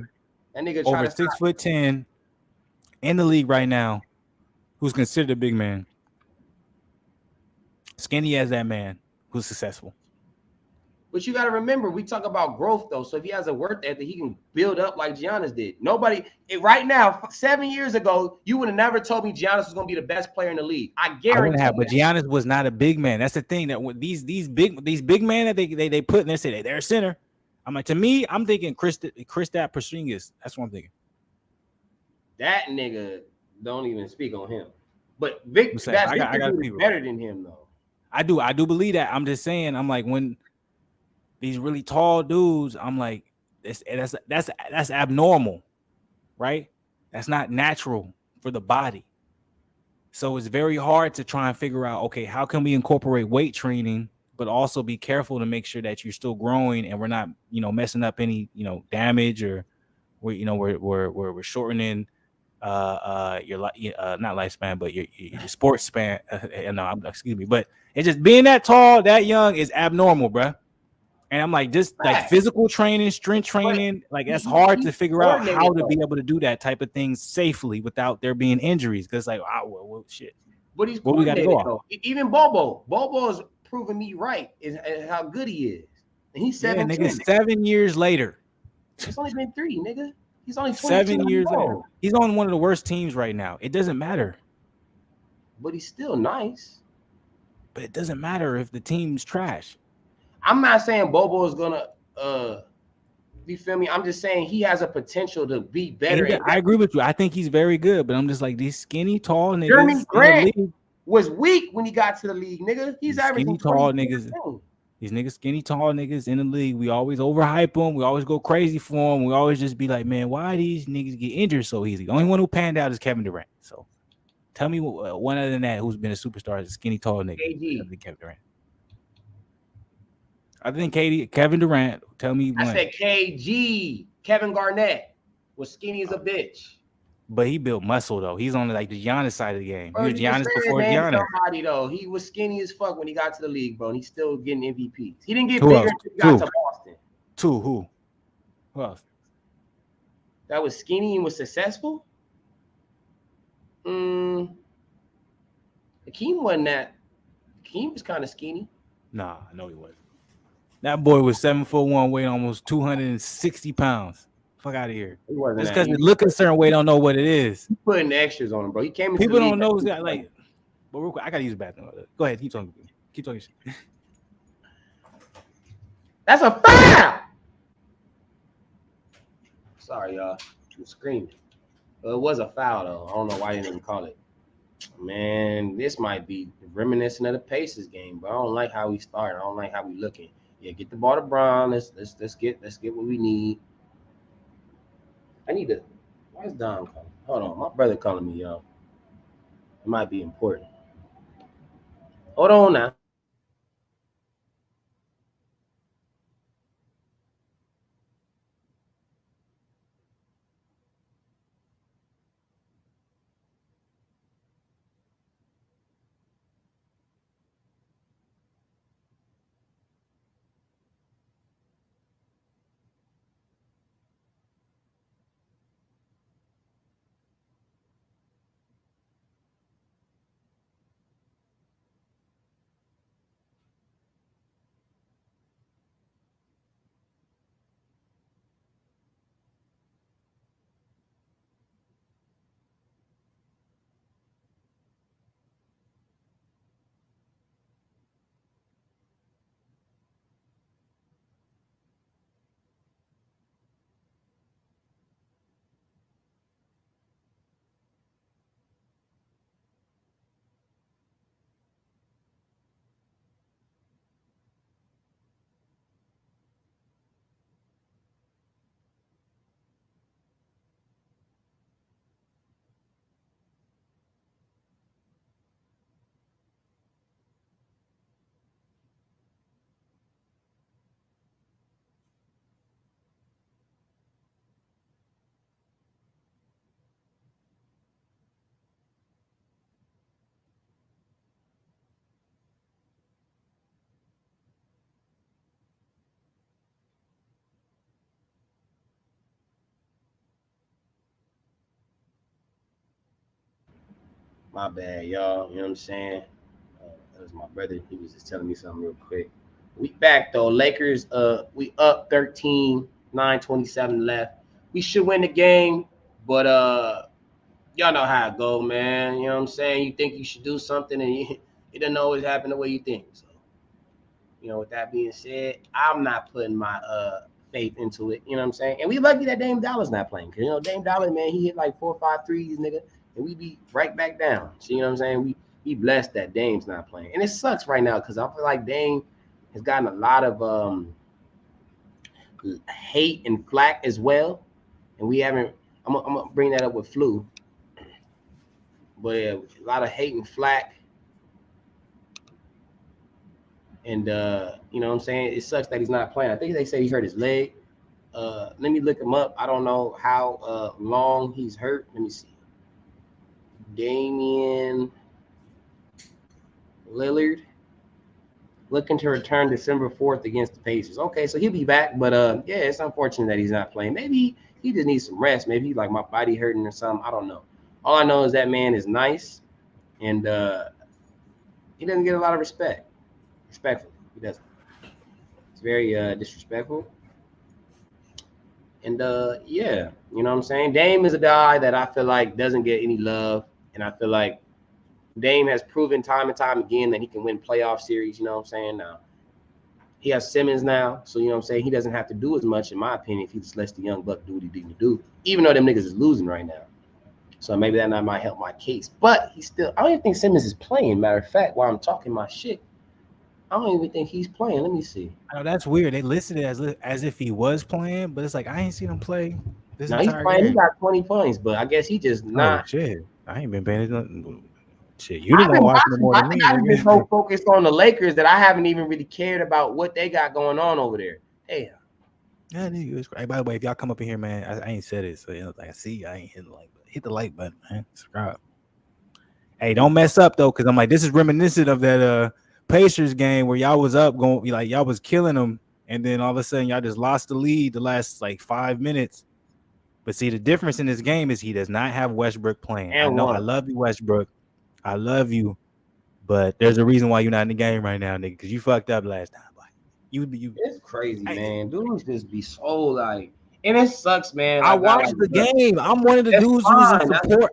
That nigga over 6'10" in the league right now, who's considered a big man, skinny as that man, who's successful. But you got to remember, we talk about growth though. So if he has a work ethic, he can build up like Giannis did. Right now, 7 years ago, you would have never told me Giannis was going to be the best player in the league. I guarantee. But Giannis was not a big man. That's the thing, that with these big men that they put in there, say they're a center. I'm like, to me, I'm thinking Kristaps Porzingis. That's what I'm thinking. That nigga don't even speak on him. But Victor is better than him though. I do believe that. I'm just saying. I'm like, when these really tall dudes, I'm like, that's abnormal, right? That's not natural for the body. So it's very hard to try and figure out, okay, how can we incorporate weight training, but also be careful to make sure that you're still growing and we're not, messing up any, damage, or we're shortening your not lifespan, but your sports span. Excuse me, but it's just being that tall, that young is abnormal, bruh. And I'm like, just like physical training, strength training, like that's hard to figure out how to be able to do that type of thing safely without there being injuries. Because like, well, shit. But he's we got to go off. Even Bobo is proving me right is how good he is. And he's 17. Yeah, nigga, 7 years later. It's only been 3, nigga. He's only 7 years later. He's on one of the worst teams right now. It doesn't matter. But he's still nice. But it doesn't matter if the team's trash. I'm not saying Bobo is gonna you feel me? I'm just saying he has a potential to be better. I agree with you. I think he's very good, but I'm just like these skinny, tall niggas Jeremy in the Grant league. Was weak when he got to the league, nigga. He's These averaging skinny, tall 20 niggas. These niggas, skinny, tall niggas in the league. We always overhype them. We always go crazy for them. We always just be like, man, why these niggas get injured so easy? The only one who panned out is Kevin Durant. So tell me one other than that who's been a superstar is a skinny, tall nigga. KG. Kevin Durant. I think Kevin Durant. Tell me one. I said KG. Kevin Garnett was skinny as a bitch. But he built muscle though. He's on like the Giannis side of the game. Bro, he was Giannis before Giannis. Somebody though, he was skinny as fuck when he got to the league, bro. And he's still getting MVPs. He didn't get bigger until he got to Boston. Who else? That was skinny and was successful. Hakeem wasn't that. Hakeem was kind of skinny. Nah, no, he wasn't. That boy was 7'1", weighed almost 260 pounds. Fuck out of here. Just because it look a certain way, don't know what it is. He putting extras on him, bro. He came into people don't know that. Like, but real quick, I gotta use the bathroom. Go ahead, keep talking. Keep talking shit. That's a foul. Sorry, y'all. I'm screaming. It was a foul though. I don't know why you didn't call it. Man, this might be reminiscent of the Pacers game, but I don't like how we started. I don't like how we looking. Yeah, get the ball to Brown. Let's get what we need. I need to. Why is Don calling? Hold on, my brother calling me, y'all. It might be important. Hold on now. My bad, y'all. You know what I'm saying? That was my brother. He was just telling me something real quick. We back though. Lakers, we up 13, 9:27 left. We should win the game, but y'all know how it go, man. You know what I'm saying? You think you should do something and it doesn't always happen the way you think. So, you know, with that being said, I'm not putting my faith into it. You know what I'm saying? And we lucky that Dame Dollar's not playing. Cause you know, Dame Dollar, man, he hit like 4 or 5 threes, nigga. And we be right back down. So, you know what I'm saying? We blessed that Dame's not playing. And it sucks right now because I feel like Dame has gotten a lot of hate and flack as well. And we haven't, I'm gonna bring that up with Flu. But yeah, a lot of hate and flack. And you know what I'm saying? It sucks that he's not playing. I think they say he hurt his leg. Let me look him up. I don't know how long he's hurt. Let me see. Damian Lillard looking to return December 4th against the Pacers. Okay, so he'll be back, but yeah, it's unfortunate that he's not playing. Maybe he just needs some rest. Maybe like my body hurting or something. I don't know. All I know is that man is nice, and he doesn't get a lot of respect. Respectfully, he doesn't. It's very disrespectful. And yeah, you know what I'm saying? Dame is a guy that I feel like doesn't get any love, and I feel like Dame has proven time and time again that he can win playoff series. You know what I'm saying? Now he has Simmons now, so you know what I'm saying. He doesn't have to do as much, in my opinion, if he just lets the young buck do what he need to do. Even though them niggas is losing right now, so maybe that might help my case. But he still, I don't even think Simmons is playing. Matter of fact, while I'm talking my shit, I don't even think he's playing. Let me see. Oh, that's weird. They listed it as if he was playing, but it's like I ain't seen him play this Now he's entire playing. game. He got 20 points, but I guess he just Oh not. shit! I ain't been paying attention. Shit, you didn't watch it more I than me. think I've been so focused on the Lakers that I haven't even really cared about what they got going on over there. Damn. Yeah, nigga, it's great. By the way, if y'all come up in here, man, I ain't said it, so you know, like I see, I ain't hit the like button, man. Subscribe. Hey, don't mess up though, because I'm like, this is reminiscent of that Pacers game where y'all was up going, like y'all was killing them, and then all of a sudden y'all just lost the lead the last like 5 minutes. But see, the difference in this game is he does not have Westbrook playing. And I know, one. I love you, Westbrook. I love you, but there's a reason why you're not in the game right now, nigga, because you fucked up last time. Like, you. It's crazy, man. Dudes just be so like, and it sucks, man. I Like, watched the game. I'm one of the dudes who was in support.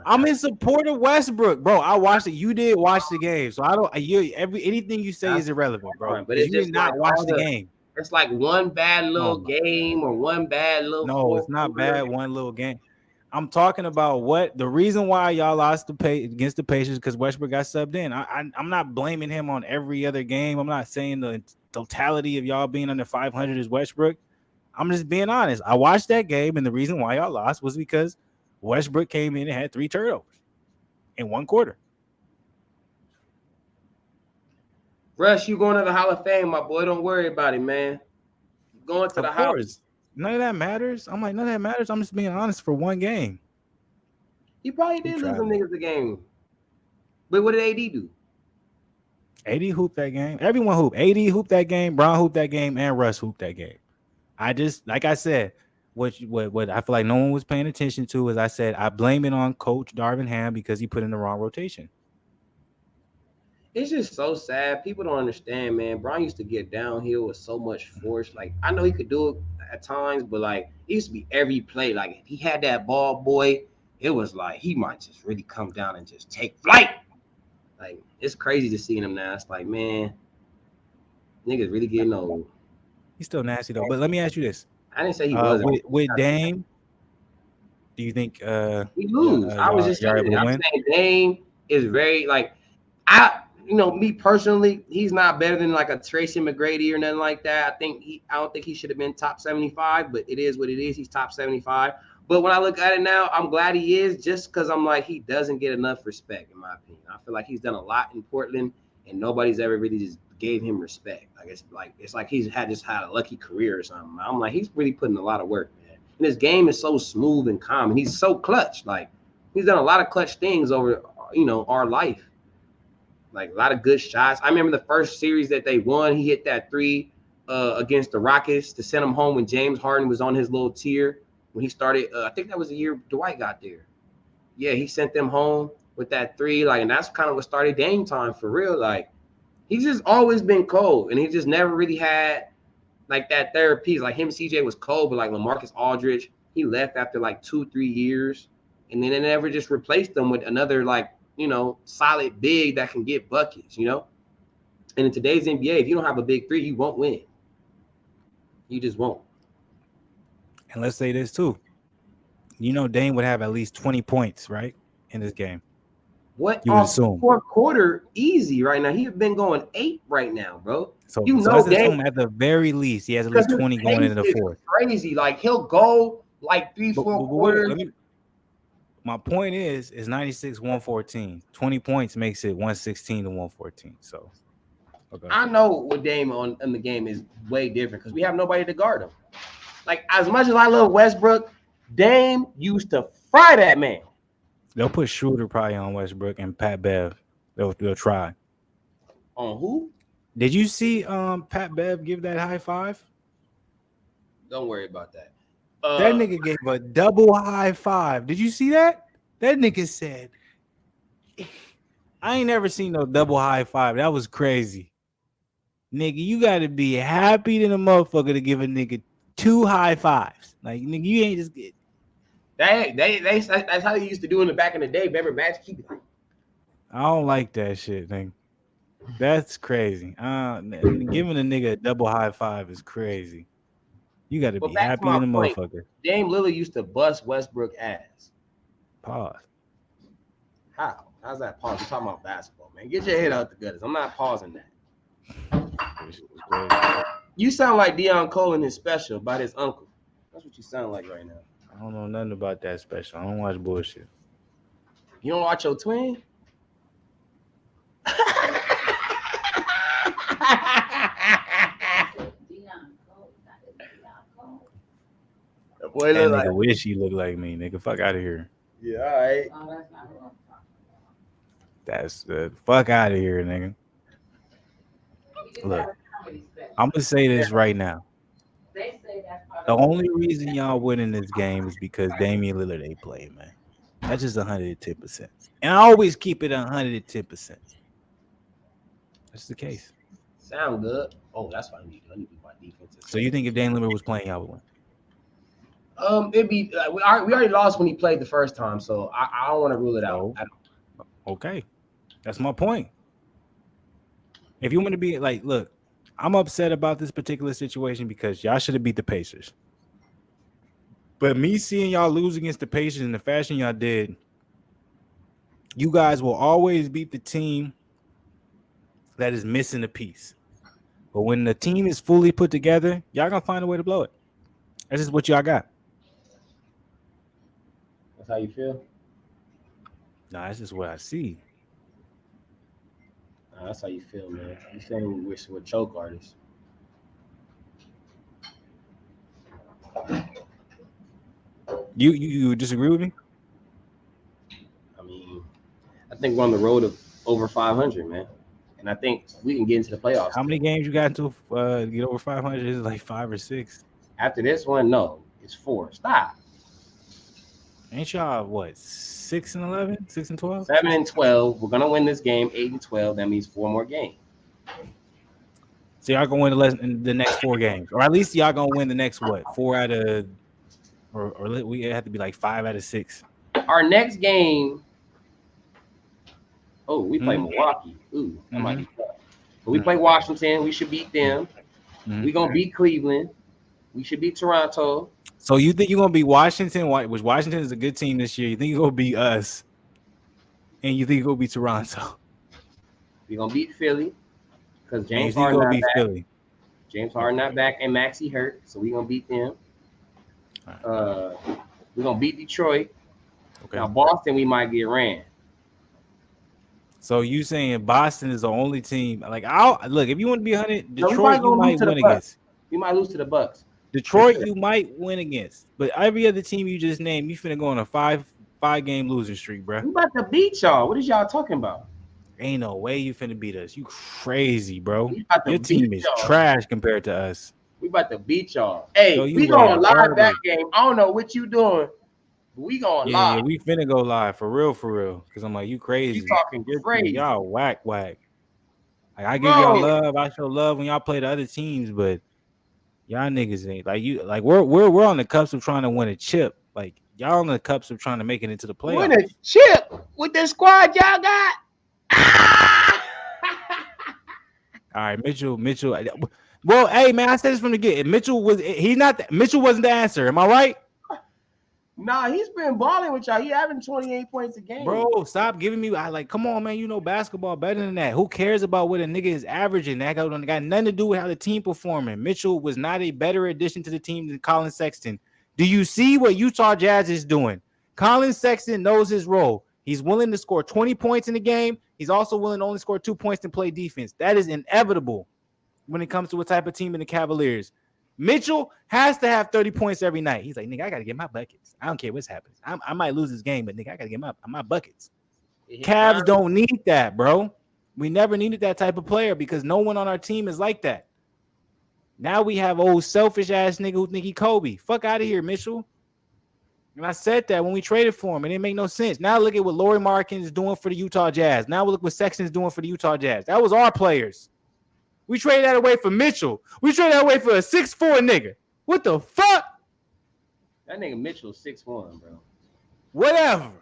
I'm in support of Westbrook, bro. I watched it. You did watch the game, so I don't. Anything you say is irrelevant, bro. But it's you just did not like watch the game. It's like one bad little game or one bad little. No, it's not bad. One little game. I'm talking about what the reason why y'all lost against the Pacers because Westbrook got subbed in. I'm not blaming him on every other game. I'm not saying the totality of y'all being under 500 is Westbrook. I'm just being honest. I watched that game, and the reason why y'all lost was because Westbrook came in and had 3 turnovers in 1 quarter. Russ, you going to the Hall of Fame, my boy. Don't worry about it, man. Going to the Hall. None of that matters. I'm like, none of that matters. I'm just being honest for 1 game. He probably did lose them niggas the game. But what did AD do? AD hooped that game. Everyone hooped. AD hooped that game. Brown hooped that game. And Russ hooped that game. I just, like I said, what I feel like no one was paying attention to is I said I blame it on Coach Darvin Ham because he put in the wrong rotation. It's just so sad. People don't understand, man. Brown used to get downhill with so much force. Like, I know he could do it at times, but like it used to be every play. Like if he had that ball, boy, it was like he might just really come down and just take flight. Like it's crazy to see him now. It's like, man, niggas really getting old. He's still nasty though. But let me ask you this: I didn't say he wasn't. With Dame, do you think we lose? I was just saying, I'm saying Dame is very like me personally, he's not better than like a Tracy McGrady or nothing like that. I don't think he should have been top 75, but it is what it is. He's top 75. But when I look at it now, I'm glad he is just because I'm like, he doesn't get enough respect, in my opinion. I feel like he's done a lot in Portland and nobody's ever really just gave him respect. Like it's like he's had a lucky career or something. I'm like, he's really putting a lot of work, man. And his game is so smooth and calm, and he's so clutch. Like he's done a lot of clutch things over, our life. Like a lot of good shots. I remember the first series that they won, he hit that 3 against the Rockets to send them home when James Harden was on his little tier. When he started, I think that was the year Dwight got there. Yeah, he sent them home with that 3. Like, and that's kind of what started Dame time for real. Like, he's just always been cold, and he just never really had like that third piece. Like him, CJ was cold, but like LaMarcus Aldridge, he left after like 2-3 years, and then they never just replaced them with another like solid big that can get buckets. And in today's NBA, if you don't have a big 3, you won't win. You just won't. And let's say this too. Dame would have at least 20 points, right, in this game. What you would assume? 4th quarter, easy right now. He's been going 8 right now, bro. So let's assume at the very least he has at least 20 going into the 4th. Crazy, like he'll go like 3-4 quarters. My point is 96-114. 20 points makes it 116-114. So okay. I know what Dame in the game is way different because we have nobody to guard him. Like as much as I love Westbrook, Dame used to fry that man. They'll put Schroeder probably on Westbrook and Pat Bev. They'll try. On who? Did you see Pat Bev give that high five? Don't worry about that. That nigga gave a double high five. Did you see that? That nigga said, I ain't never seen no double high five. That was crazy. Nigga, you got to be happy than a motherfucker to give a nigga 2 high fives. Like, nigga, you ain't just get. That's how they used to do in the back in the day. Remember Magic? I don't like that shit, thing. That's crazy. Giving a nigga a double high five is crazy. You got to But be back to happy my in a point, motherfucker. Dame Lillard used to bust Westbrook ass. Pause. How? How's that pause? We're talking about basketball, man. Get your head out the gutters. I'm not pausing that. This shit was crazy. You sound like Deion Cole in his special about his uncle. That's what you sound like right now. I don't know nothing about that special. I don't watch bullshit. You don't watch your twin? That boy That look nigga like, wish he looked like me, nigga. Fuck out of here. yeah, all right. Oh, that's not what I'm talking That's the fuck out of here, nigga. about. Look, I'm gonna say this right now. They say that's part The of only reason y'all winning this game is because Damian Lillard ain't playing, man. That's just 110%. And I always keep it 110%. That's the case. Sound good. Oh, that's why I need to be my defense. So you think if Damian Lillard was playing, y'all would win? It'd be we already lost when he played the first time, so I don't want to rule it out. Okay. That's my point. If you want to be like, look, I'm upset about this particular situation because y'all should have beat the Pacers. But me seeing y'all lose against the Pacers in the fashion y'all did, you guys will always beat the team that is missing a piece. But when the team is fully put together, y'all gonna find a way to blow it. That's just what y'all got. That's how you feel? Nah, that's just what I see. Nah, that's how you feel, man. You saying we're choke artists. You disagree with me? I mean, I think we're on the road of over 500, man. And I think we can get into the playoffs. How many games you got into get over 500? Is it like 5 or 6? After this one, no, it's 4. Stop. Ain't y'all what 6 and 11, 6 and 12, 7 and 12. We're gonna win this game. 8 and 12. That means 4 more games. So y'all gonna win the next 4 games, or at least y'all gonna win the next what 4 out of, or we have to be like 5 out of 6. Our next game. Oh, we play Milwaukee. Ooh, that might be tough. But we play Washington. We should beat them. We gonna beat Cleveland. We should beat Toronto. So you think you're gonna beat Washington? Which Washington is a good team this year. You think you're gonna beat us, and you think you're gonna beat Toronto? We gonna beat Philly because James Harden Harden not back. Philly. James Harden not back and Maxey hurt, so we gonna beat them. We gonna beat Detroit. Okay. Now Boston, we might get ran. So you saying Boston is the only team? Like, I'll look if you want to be 100, No, Detroit you might win against. We might lose to the Bucks. Detroit you might win against, but every other team you just named, you finna go on a five game losing streak, bro. We about to beat y'all. What is y'all talking about? Ain't no way you finna beat us. You crazy, bro. We about to Your team beat is y'all. trash compared to us. We about to beat y'all. Hey, Yo, you we gonna are live garbage. that game. I don't know what you doing, but we gonna Yeah, live. we finna go live for real. Cause I'm like, you crazy. You talking Your team, crazy. y'all whack. Like I give y'all love. I show love when y'all play the other teams, but y'all niggas ain't like you. Like we're on the cusp of trying to win a chip. Like y'all on the cusp of trying to make it into the playoffs. Win a chip with the squad y'all got. All right, Mitchell. Well, hey man, I said this from the get. Mitchell wasn't the answer. Am I right? Nah, he's been balling with y'all. He having 28 points a game. Bro, stop giving me. Come on, man. You know basketball better than that. Who cares about what a nigga is averaging? That got nothing to do with how the team performing. Mitchell was not a better addition to the team than Colin Sexton. Do you see what Utah Jazz is doing? Colin Sexton knows his role. He's willing to score 20 points in the game. He's also willing to only score 2 points and play defense. That is inevitable when it comes to a type of team in the Cavaliers. Mitchell has to have 30 points every night. He's like, nigga, I got to get my buckets. I don't care what's happening. I might lose this game, but nigga, I got to get my buckets. Cavs don't need that, bro. We never needed that type of player because no one on our team is like that. Now we have old selfish ass nigga who think he Kobe. Fuck out of here, Mitchell. And I said that when we traded for him. It didn't make no sense. Now look at what Lauri Markkanen is doing for the Utah Jazz. Now look what Sexton's doing for the Utah Jazz. That was our players. We traded that away for Mitchell. We traded that away for a 6'4" nigga. What the fuck? That nigga Mitchell 6'1", bro. Whatever.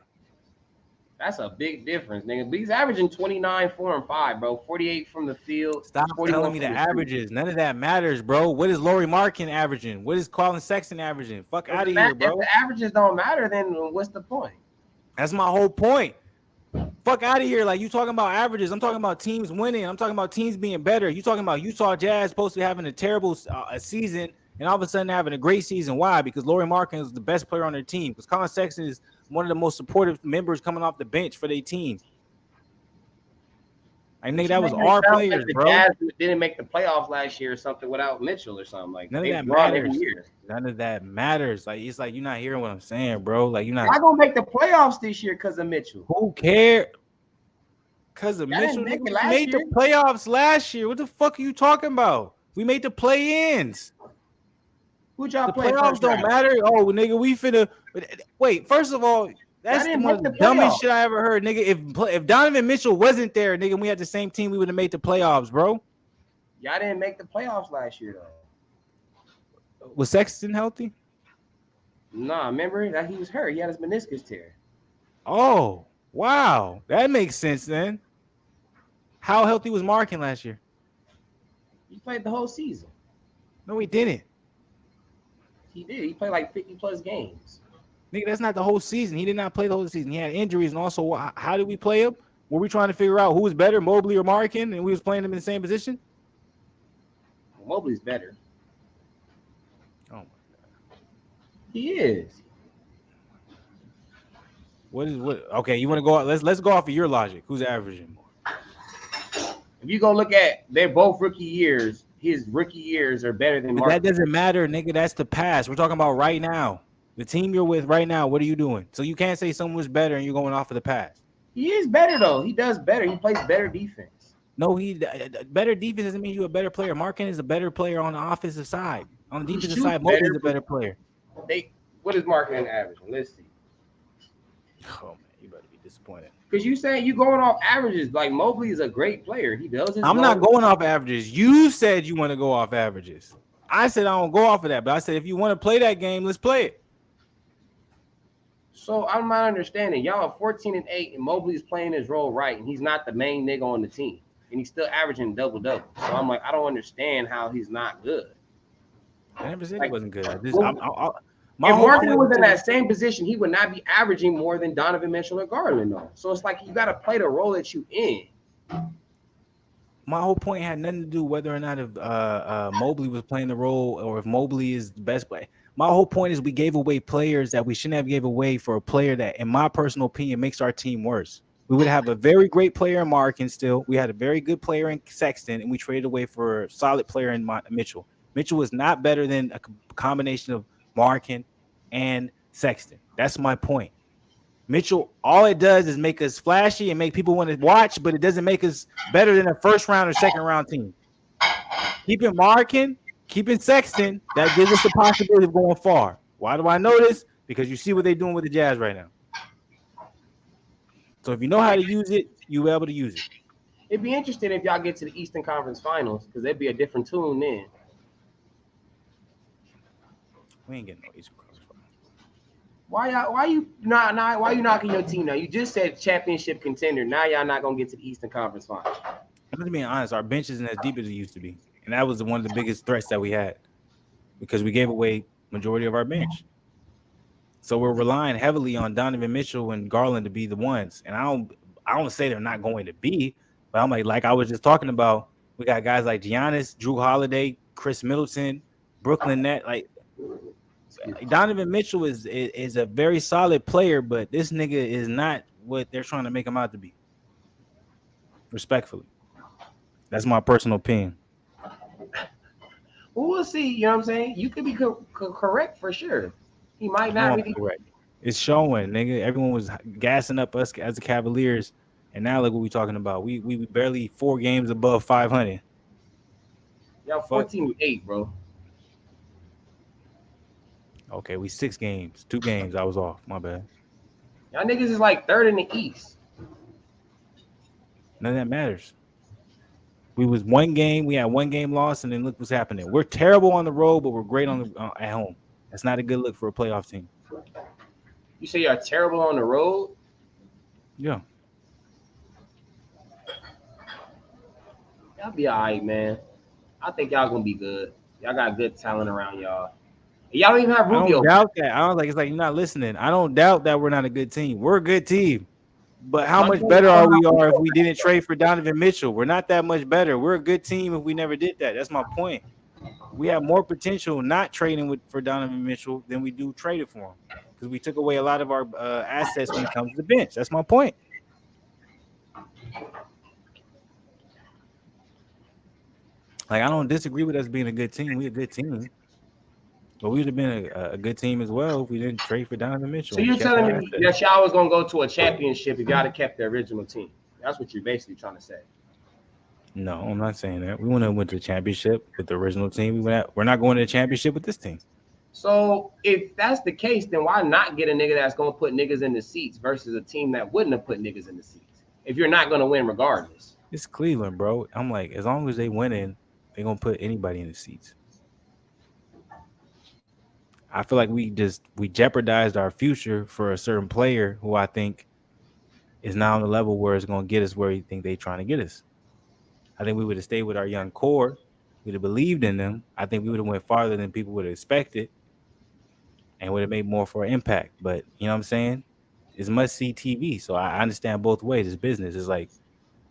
That's a big difference, nigga. But he's averaging 29, 4, and 5, bro. 48 from the field. Stop telling me the averages. None of that matters, bro. What is Lauri Markin averaging? What is Colin Sexton averaging? Fuck out of here, bro. If the averages don't matter, then what's the point? That's my whole point. Fuck out of here. Like, you talking about averages. I'm talking about teams winning. I'm talking about teams being better. You talking about Utah Jazz supposed to be having a terrible season and all of a sudden having a great season. Why? Because Lauri Markin is the best player on their team. Because Colin Sexton is one of the most supportive members coming off the bench for their team. I think that was our players, like the bro. Jazz didn't make the playoffs last year or something without Mitchell or something like that. None of that matters. None of that matters. Like, it's like you're not hearing what I'm saying, bro. Like, you're not. Why gonna make the playoffs this year because of Mitchell? Who cares? Because of Mitchell. We made the playoffs last year. What the fuck are you talking about? We made the play-ins. Who'd y'all the play? Playoffs don't matter. Oh, nigga, we finna wait. First of all, that's one of the dumbest shit I ever heard, nigga. If Donovan Mitchell wasn't there, nigga, and we had the same team, we would have made the playoffs, bro. Y'all didn't make the playoffs last year, though. Was Sexton healthy? Nah, remember that he was hurt. He had his meniscus tear. Oh, wow, that makes sense then. How healthy was Markin last year? He played the whole season. No, he didn't. He did. He played like 50 plus games. Nigga, that's not the whole season. He did not play the whole season. He had injuries, and also, how did we play him? Were we trying to figure out who was better, Mobley or Markin, and we was playing them in the same position? Mobley's better. Oh my god, he is. What? Okay, you want to go? Let's go off of your logic. Who's averaging more? If you go look at, they're both rookie years. His rookie years are better than Markin. That doesn't matter, nigga. That's the past. We're talking about right now. The team you're with right now, what are you doing? So you can't say someone was better and you're going off of the past. He is better, though. He does better. He plays better defense. No, better defense doesn't mean you're a better player. Markin is a better player on the offensive side. On the defensive side, Mobley is a better player. What is Markin averaging? Let's see. Oh, man, you better be disappointed. Because you saying you going off averages. Like, Mobley is a great player. He does his I'm not going off averages. You said you want to go off averages. I said I don't go off of that. But I said if you want to play that game, let's play it. So I'm not understanding. Y'all are 14-8, and Mobley's playing his role right, and he's not the main nigga on the team, and he's still averaging double-double. So I'm like, I don't understand how he's not good. I never said he wasn't good. If Markin was in that same position, he would not be averaging more than Donovan Mitchell or Garland, though. So it's like you got to play the role that you in. My whole point had nothing to do whether or not if Mobley was playing the role or if Mobley is the best player. My whole point is we gave away players that we shouldn't have gave away for a player that, in my personal opinion, makes our team worse. We would have a very great player in Markin still. We had a very good player in Sexton, and we traded away for a solid player in Mitchell. Mitchell was not better than a combination of Markin and Sexton. That's my point. Mitchell, all it does is make us flashy and make people want to watch, but it doesn't make us better than a first round or second round team. Keeping Markin, keeping Sexton, that gives us the possibility of going far. Why do I know this? Because you see what they're doing with the Jazz right now. So if you know how to use it, you'll be able to use it. It'd be interesting if y'all get to the Eastern Conference Finals, because it'd be a different tune then. We ain't getting no Eastern Conference Finals. Why you knocking your team now? You just said championship contender. Now y'all not gonna get to the Eastern Conference Finals. I'm just being honest. Our bench isn't as deep as it used to be, and that was one of the biggest threats that we had because we gave away majority of our bench. So we're relying heavily on Donovan Mitchell and Garland to be the ones. And I don't say they're not going to be, but I'm like I was just talking about. We got guys like Giannis, Drew Holiday, Chris Middleton, Brooklyn Net. Like Donovan Mitchell is a very solid player, but this nigga is not what they're trying to make him out to be. Respectfully. That's my personal opinion. Well, we'll see. You know what I'm saying? You could be correct for sure. He might not be correct. It's showing, nigga. Everyone was gassing up us as the Cavaliers, and now look what we talking about. We barely 4 games above 500. Y'all 14-8, bro. Okay, we 6 games, 2 games. I was off. My bad. Y'all niggas is like third in the East. None of that matters. We was 1 game. We had 1 game loss, and then look what's happening. We're terrible on the road, but we're great on the at home. That's not a good look for a playoff team. You say you're terrible on the road? Yeah. Y'all be all right, man. I think y'all gonna be good. Y'all got good talent around y'all. Y'all don't even have I don't Rubio. doubt that. I don't like it's like you're not listening. I don't doubt that we're not a good team. We're a good team. But how So I'm much saying better y'all are don't we have are if Rubio. we didn't trade for Donovan Mitchell? We're not that much better. We're a good team if we never did that. That's my point. We have more potential not trading for Donovan Mitchell than we do traded for him because we took away a lot of our assets when it comes to the bench. That's my point. Like I don't disagree with us being a good team. We a good team, but we would have been a good team as well if we didn't trade for Donovan So Mitchell and you're kept telling our me assets. that y'all was gonna go to a championship if y'all had kept the original team. That's what you're basically trying to say. No, I'm not saying that. We wouldn't have went to the championship with the original team. We're not going to the championship with this team. So if that's the case, then why not get a nigga that's gonna put niggas in the seats versus a team that wouldn't have put niggas in the seats? If you're not gonna win regardless. It's Cleveland, bro. I'm like, as long as they win in, they're gonna put anybody in the seats. I feel like we jeopardized our future for a certain player who I think is now on the level where it's gonna get us where you think they're trying to get us. I think we would have stayed with our young core. We'd have believed in them. I think we would have went farther than people would have expected and would have made more for an impact. But you know what I'm saying? It's must see TV. So I understand both ways. It's business. It's like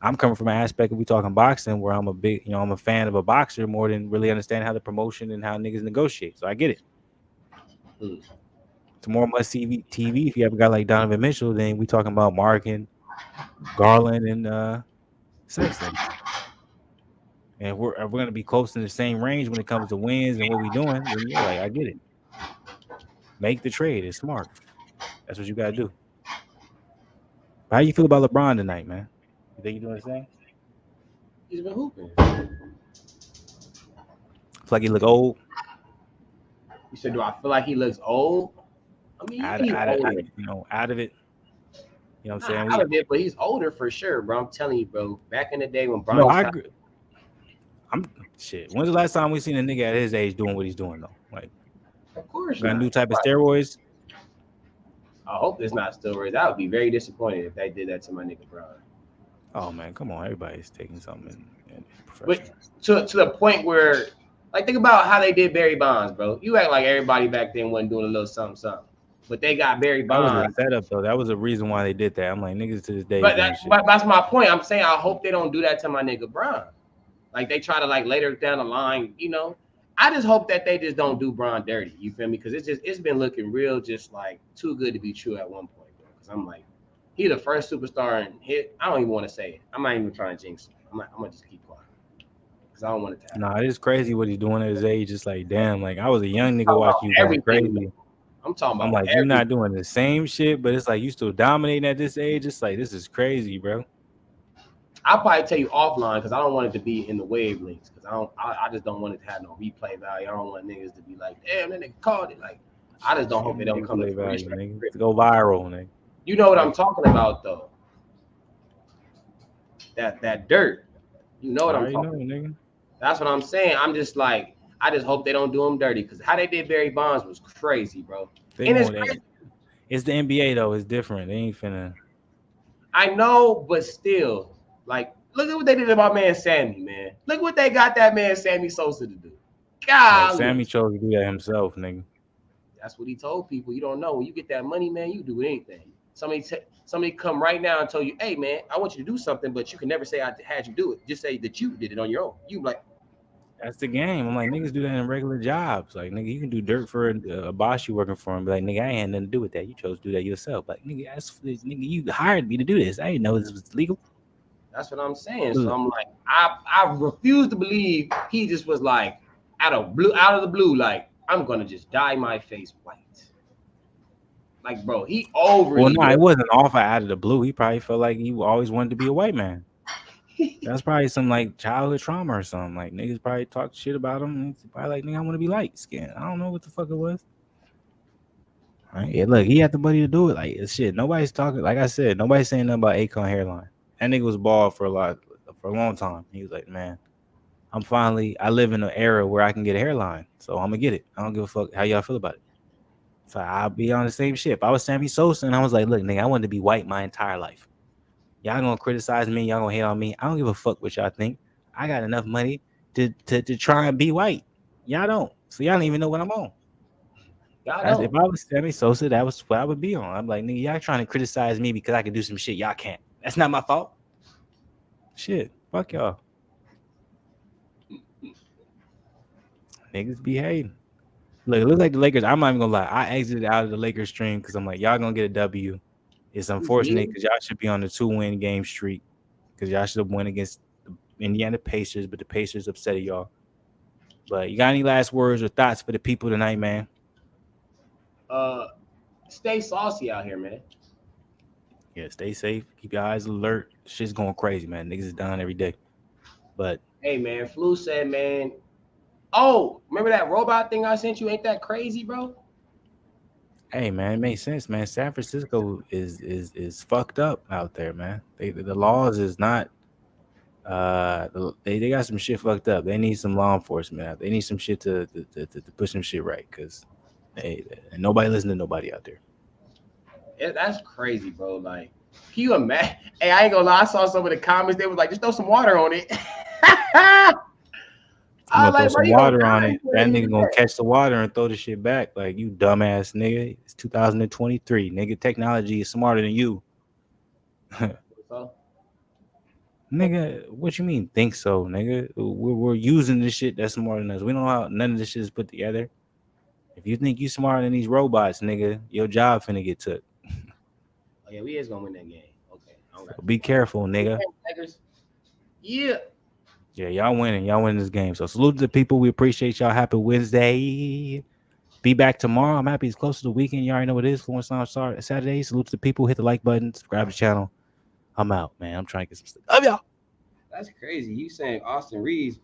I'm coming from an aspect of we talking boxing where I'm a big, I'm a fan of a boxer more than really understand how the promotion and how niggas negotiate. So I get it. Hmm. It's more must see TV if you have a guy like Donovan Mitchell, then we talking about Markin, Garland, and Sexton. And if we're gonna be close in the same range when it comes to wins and what we doing, then yeah, like I get it. Make the trade. It's smart. That's what you gotta do. How you feel about LeBron tonight, man? You think you doing the same? He's been hooping. It's like he look old. You said, do I feel like he looks old? I mean, yeah, he's older. Out of it. You know what I'm Not saying? out of it, but he's older for sure, bro. I'm telling you, bro. Back in the day when No, Bron was I top, agree. I'm shit. When's the last time we seen a nigga at his age doing what he's doing though? Like of course got a not. new type of Right. steroids. I hope it's not still raised. I would be very disappointed if they did that to my nigga Bron. Oh man, come on. Everybody's taking something in But professional. to the point where, like, think about how they did Barry Bonds, bro. You act like everybody back then wasn't doing a little something, something. But they got Barry That was a Bonds. setup though. That was a reason why they did that. I'm like niggas to this day is doing shit. But that's my point. I'm saying I hope they don't do that to my nigga Bron. Like they try to like later down the line, you know. I just hope that they just don't do Bron dirty. You feel me? Because it's been looking real, just like too good to be true at one point, bro. Because I'm like, he the first superstar in hit. I don't even want to say it. I'm not even trying to jinx him. I'm gonna just keep quiet because I don't want it to happen. Nah, it's crazy what he's doing at his age. It's like, damn, like I was a young I'm nigga talking watching about you going everything, though. crazy. I'm talking I'm about like, you're everything. not doing the same shit, but it's like you still dominating at this age. It's like this is crazy, bro. I'll probably tell you offline because I don't want it to be in the wavelengths because I just don't want it to have no replay value. I don't want niggas to be like, damn, that nigga called it. Like, I just don't hope it don't come to Replay value, fruition. nigga. To go viral, nigga. You know what I'm Like, talking about though. That dirt. You know I what I'm already know, talking about. nigga. That's what I'm saying. I'm just like, I just hope they don't do him dirty because how they did Barry Bonds was crazy, bro. They And it's won't. crazy. It's the NBA though. It's different. They ain't finna. I know, but still, like, look at what they did to my man Sammy, man. Look what they got that man Sammy Sosa to do. Hey, Golly. Sammy chose to do that himself, nigga. That's what he told people. You don't know. When you get that money, man, you do anything. Somebody come right now and tell you, hey, man, I want you to do something, but you can never say I had you do it. Just say that you did it on your own. You like, That's the game. I'm like, niggas do that in regular jobs. Like, nigga, you can do dirt for a boss you working for and be like, nigga, I ain't had nothing to do with that. You chose to do that yourself. Like, nigga, you hired me to do this. I didn't know this was legal. that's what I'm saying. So I'm like, I refuse to believe he just was like, out of the blue, like, I'm gonna just dye my face white. Like, bro, he overly. Well, no, it wasn't off out of the blue. He probably felt like he always wanted to be a white man. That's probably some like childhood trauma or something. Like niggas probably talk shit about him. And he's probably like, nigga, I want to be light skinned. I don't know what the fuck it was. All right, yeah, look, he had the money to do it. Like shit, nobody's talking. Like I said, nobody's saying nothing about Akon hairline. That nigga was bald for a long time. He was like, man, I live in an era where I can get a hairline, so I'm gonna get it. I don't give a fuck how y'all feel about it. So I'll be on the same shit. If I was Sammy Sosa and I was like, look, nigga, I wanted to be white my entire life. Y'all gonna criticize me. Y'all gonna hate on me. I don't give a fuck what y'all think. I got enough money to try and be white. Y'all don't. So y'all don't even know what I'm on. If I was Sammy Sosa, that was what I would be on. I'm like, nigga, y'all trying to criticize me because I can do some shit y'all can't. That's not my fault. Shit, fuck y'all. Niggas be hating. Look, it looks like the Lakers. I'm not even gonna lie. I exited out of the Lakers stream because I'm like, y'all gonna get a W. It's unfortunate because y'all should be on the 2-win game streak because y'all should have won against the Indiana Pacers, but the Pacers upset y'all. But you got any last words or thoughts for the people tonight, man? Stay saucy out here, man. Yeah, stay safe. Keep your eyes alert. Shit's going crazy, man. Niggas is dying every day. But hey, man, Flu said, man. Oh, remember that robot thing I sent you? Ain't that crazy, bro? Hey, man, it makes sense, man. San Francisco is fucked up out there, man. The laws is not. They got some shit fucked up. They need some law enforcement out. They need some shit to push some shit right, because and nobody listen to nobody out there. Yeah, that's crazy, bro. Like, can you imagine? Hey, I ain't gonna lie. I saw some of the comments. They was like, just throw some water on it. I'm gonna throw some water on it. That nigga gonna catch the water and throw the shit back. Like, you dumbass nigga. It's 2023. Nigga, technology is smarter than you. Nigga, what you mean think so, nigga? We're using this shit that's smarter than us. We don't know how none of this shit is put together. If you think you smarter than these robots, nigga, your job finna get took. Oh, yeah, we is gonna win that game. Okay. So be careful, nigga. Yeah. Yeah, y'all winning. Y'all winning this game. So salute to the people. We appreciate y'all. Happy Wednesday. Be back tomorrow. I'm happy it's close to the weekend. You already know what it is. Fluence on Saturday. Salute to the people. Hit the like button. Subscribe to the channel. I'm out, man. I'm trying to get some stuff. Love y'all. That's crazy. You saying Austin Reeves